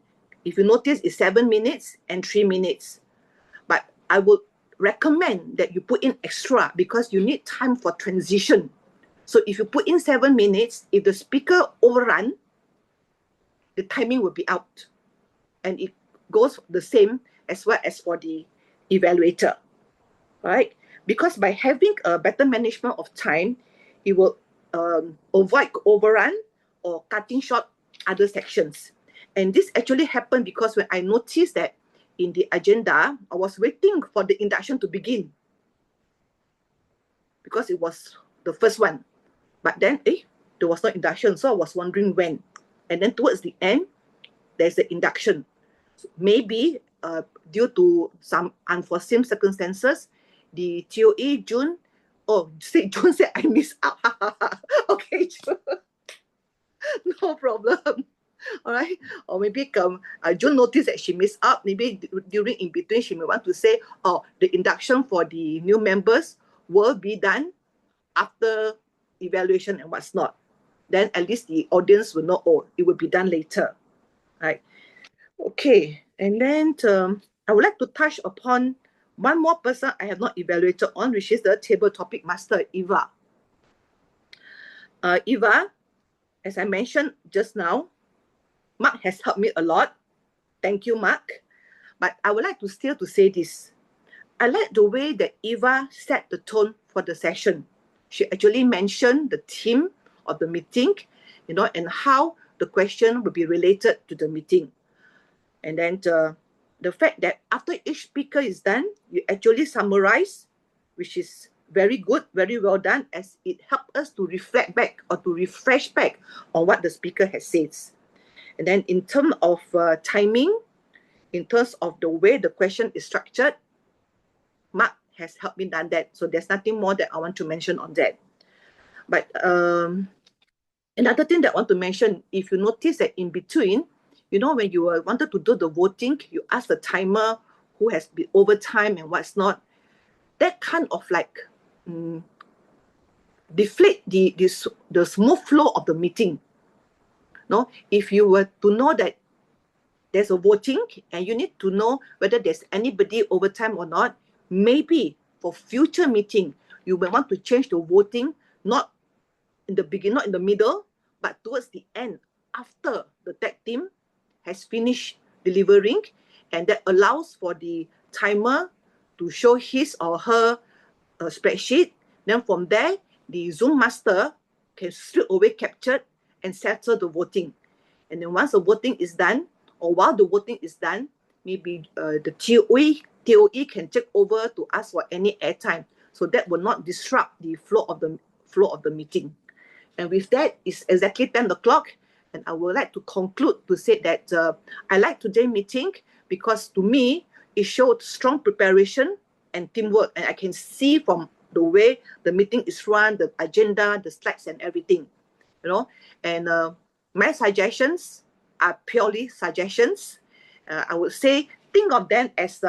If you notice, it's 7 minutes and 3 minutes. But I would recommend that you put in extra because you need time for transition. So if you put in 7 minutes, if the speaker overrun, the timing will be out. And it goes the same as well as for the evaluator, right? Because by having a better management of time, it will avoid overrun or cutting short other sections. And this actually happened because when I noticed that in the agenda, I was waiting for the induction to begin because it was the first one. But then, there was no induction, so I was wondering when. And then towards the end, there's the induction. So maybe due to some unforeseen circumstances, the TOE June said I missed out. Okay, June. No problem. All right. Or maybe June noticed that she missed out. Maybe during in between, she may want to say, oh, the induction for the new members will be done after evaluation and what's not. Then at least the audience will know, oh, it will be done later. Right. Okay. And then I would like to touch upon one more person I have not evaluated on, which is the table topic master, Eva. Eva, as I mentioned just now, Mark has helped me a lot. Thank you, Mark. But I would like to still to say this. I like the way that Eva set the tone for the session. She actually mentioned the theme of the meeting, and how the question will be related to the meeting. And then the fact that after each speaker is done, you actually summarize, which is very good, very well done, as it helps us to reflect back or to refresh back on what the speaker has said. And then in terms of timing, in terms of the way the question is structured, Mark has helped me done that. So there's nothing more that I want to mention on that. But another thing that I want to mention, if you notice that in between, when you wanted to do the voting, you ask the timer who has been over time and what's not. That kind of like deflate the smooth flow of the meeting. No, if you were to know that there's a voting and you need to know whether there's anybody over time or not, maybe for future meeting, you may want to change the voting, not in the beginning, not in the middle, but towards the end, after the tag team has finished delivering, and that allows for the timer to show his or her spreadsheet. Then from there, the Zoom master can straight away capture and settle the voting. And then once the voting is done, or while the voting is done, maybe the TOE can take over to ask for any airtime. So that will not disrupt the flow of the meeting. And with that, it's exactly 10 o'clock. And I would like to conclude to say that I like today's meeting because to me, it showed strong preparation and teamwork. And I can see from the way the meeting is run, the agenda, the slides and everything, And my suggestions are purely suggestions. I would say think of them as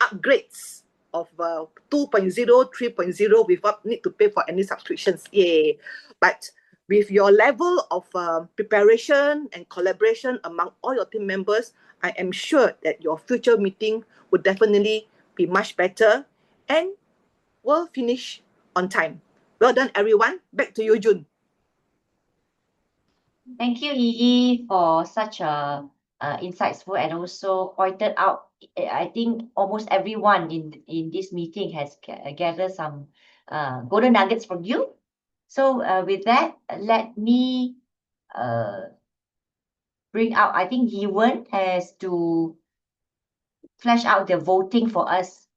upgrades of 2.0, 3.0 without need to pay for any subscriptions. Yay. But with your level of preparation and collaboration among all your team members, I am sure that your future meeting will definitely be much better and will finish on time. Well done, everyone. Back to you, June. Thank you, Yi, for such a insightful and also pointed out. I think almost everyone in this meeting has gathered some golden nuggets from you. So with that, let me bring out, I think Yiwen has to flesh out the voting for us.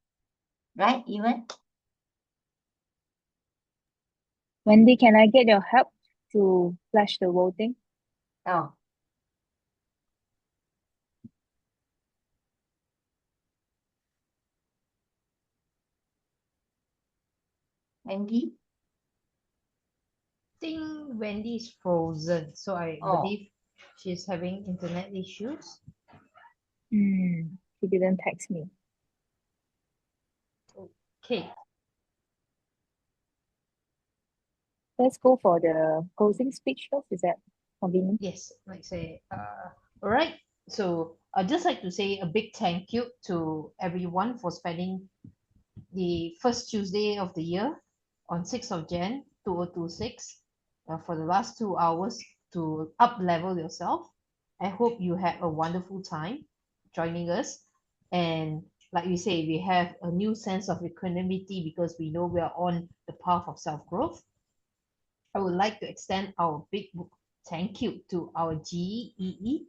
Right, Yiwen? Wendy, can I get your help to flash the voting? Oh. Andy? Think Wendy is frozen, so I Oh. believe she's having internet issues. He didn't text me. Okay. Let's go for the closing speech first. Is that convenient? Yes, like say, all right. So I'd just like to say a big thank you to everyone for spending the first Tuesday of the year on 6th of Jan 2026 for the last 2 hours to up level yourself. I hope you had a wonderful time joining us. And like we say, we have a new sense of equanimity because we know we are on the path of self-growth. I would like to extend our big thank you to our GEE.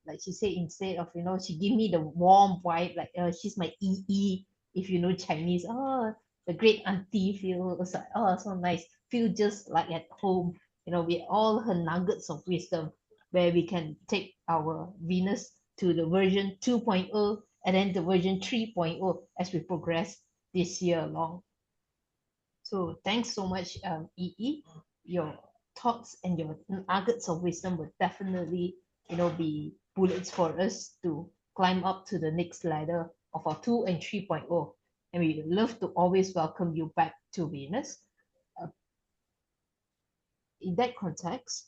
Like she said, instead of, she give me the warm vibe, like she's my EE, if you know Chinese. Oh, the great auntie feel, it's like, oh, so nice. Feel just like at home, with all her nuggets of wisdom, where we can take our Venus to the version 2.0 and then the version 3.0 as we progress this year along. So thanks so much, EE. Your thoughts and your nuggets of wisdom will definitely, be bullets for us to climb up to the next ladder of our 2 and 3.0. And we would love to always welcome you back to Venus. In that context,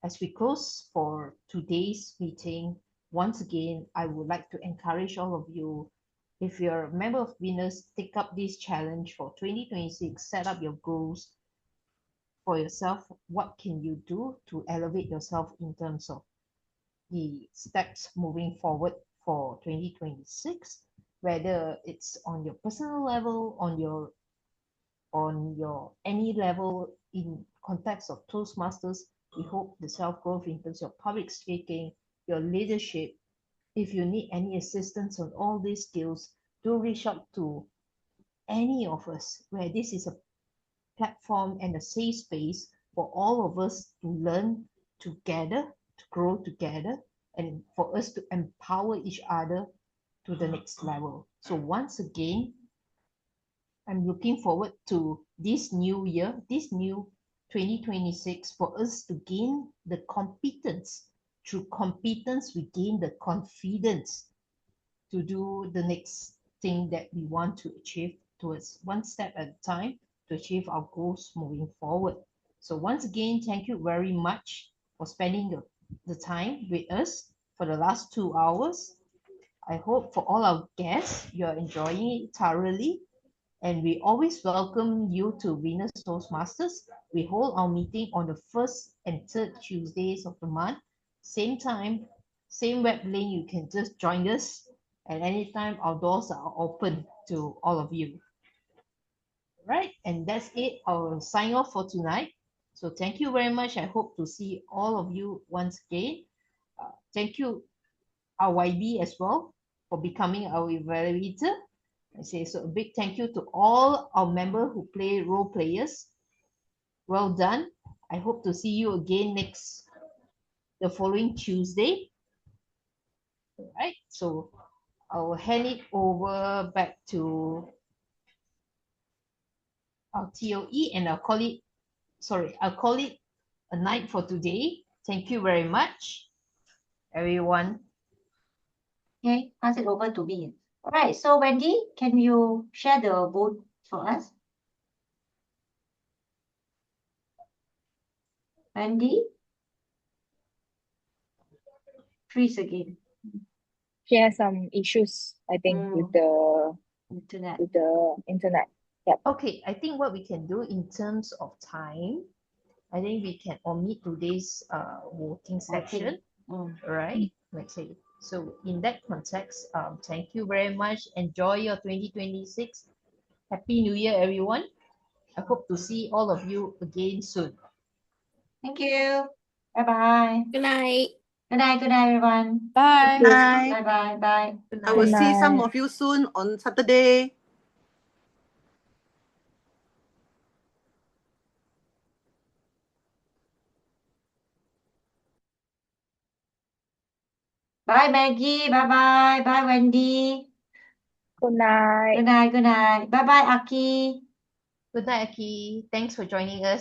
as we close for today's meeting, once again, I would like to encourage all of you, if you're a member of Venus, take up this challenge for 2026, set up your goals for yourself. What can you do to elevate yourself in terms of the steps moving forward for 2026, whether it's on your personal level, on your any level in context of Toastmasters. We hope the self-growth in terms of public speaking, your leadership. If you need any assistance on all these skills, do reach out to any of us, where this is a platform and a safe space for all of us to learn together, to grow together, and for us to empower each other to the next level. So once again, I'm looking forward to this new year, this new 2026, for us to gain the competence. Through competence, we gain the confidence to do the next thing that we want to achieve, towards one step at a time to achieve our goals moving forward. So once again, thank you very much for spending the time with us for the last 2 hours. I hope for all our guests, you're enjoying it thoroughly. And we always welcome you to Venus Toastmasters. We hold our meeting on the first and third Tuesdays of the month. Same time, same web link. You can just join us. And anytime, our doors are open to all of you. Right? And that's it. I'll sign off for tonight. So thank you very much. I hope to see all of you once again. Thank you, our YB as well, for becoming our evaluator. I say so a big thank you to all our members who play role players. Well done. I hope to see you again the following Tuesday. All right. So I'll hand it over back to our TOE and I'll call it a night for today. Thank you very much, everyone. Okay, pass it over to me. All right, so Wendy, can you share the vote for us? Wendy? Freeze again. She has some issues, I think, with the internet. Yep. Okay, I think what we can do in terms of time, I think we can omit today's voting section, right? Let's say. So in that context, thank you very much. Enjoy your 2026. Happy New Year, everyone. I hope to see all of you again soon. Thank you. Bye-bye. Good night. Good night, everyone. Bye. Bye. Bye. Bye. I will see some of you soon on Saturday. Bye, Maggie. Bye-bye. Bye, Wendy. Good night. Good night. Good night. Bye-bye, Aki. Good night, Aki. Thanks for joining us.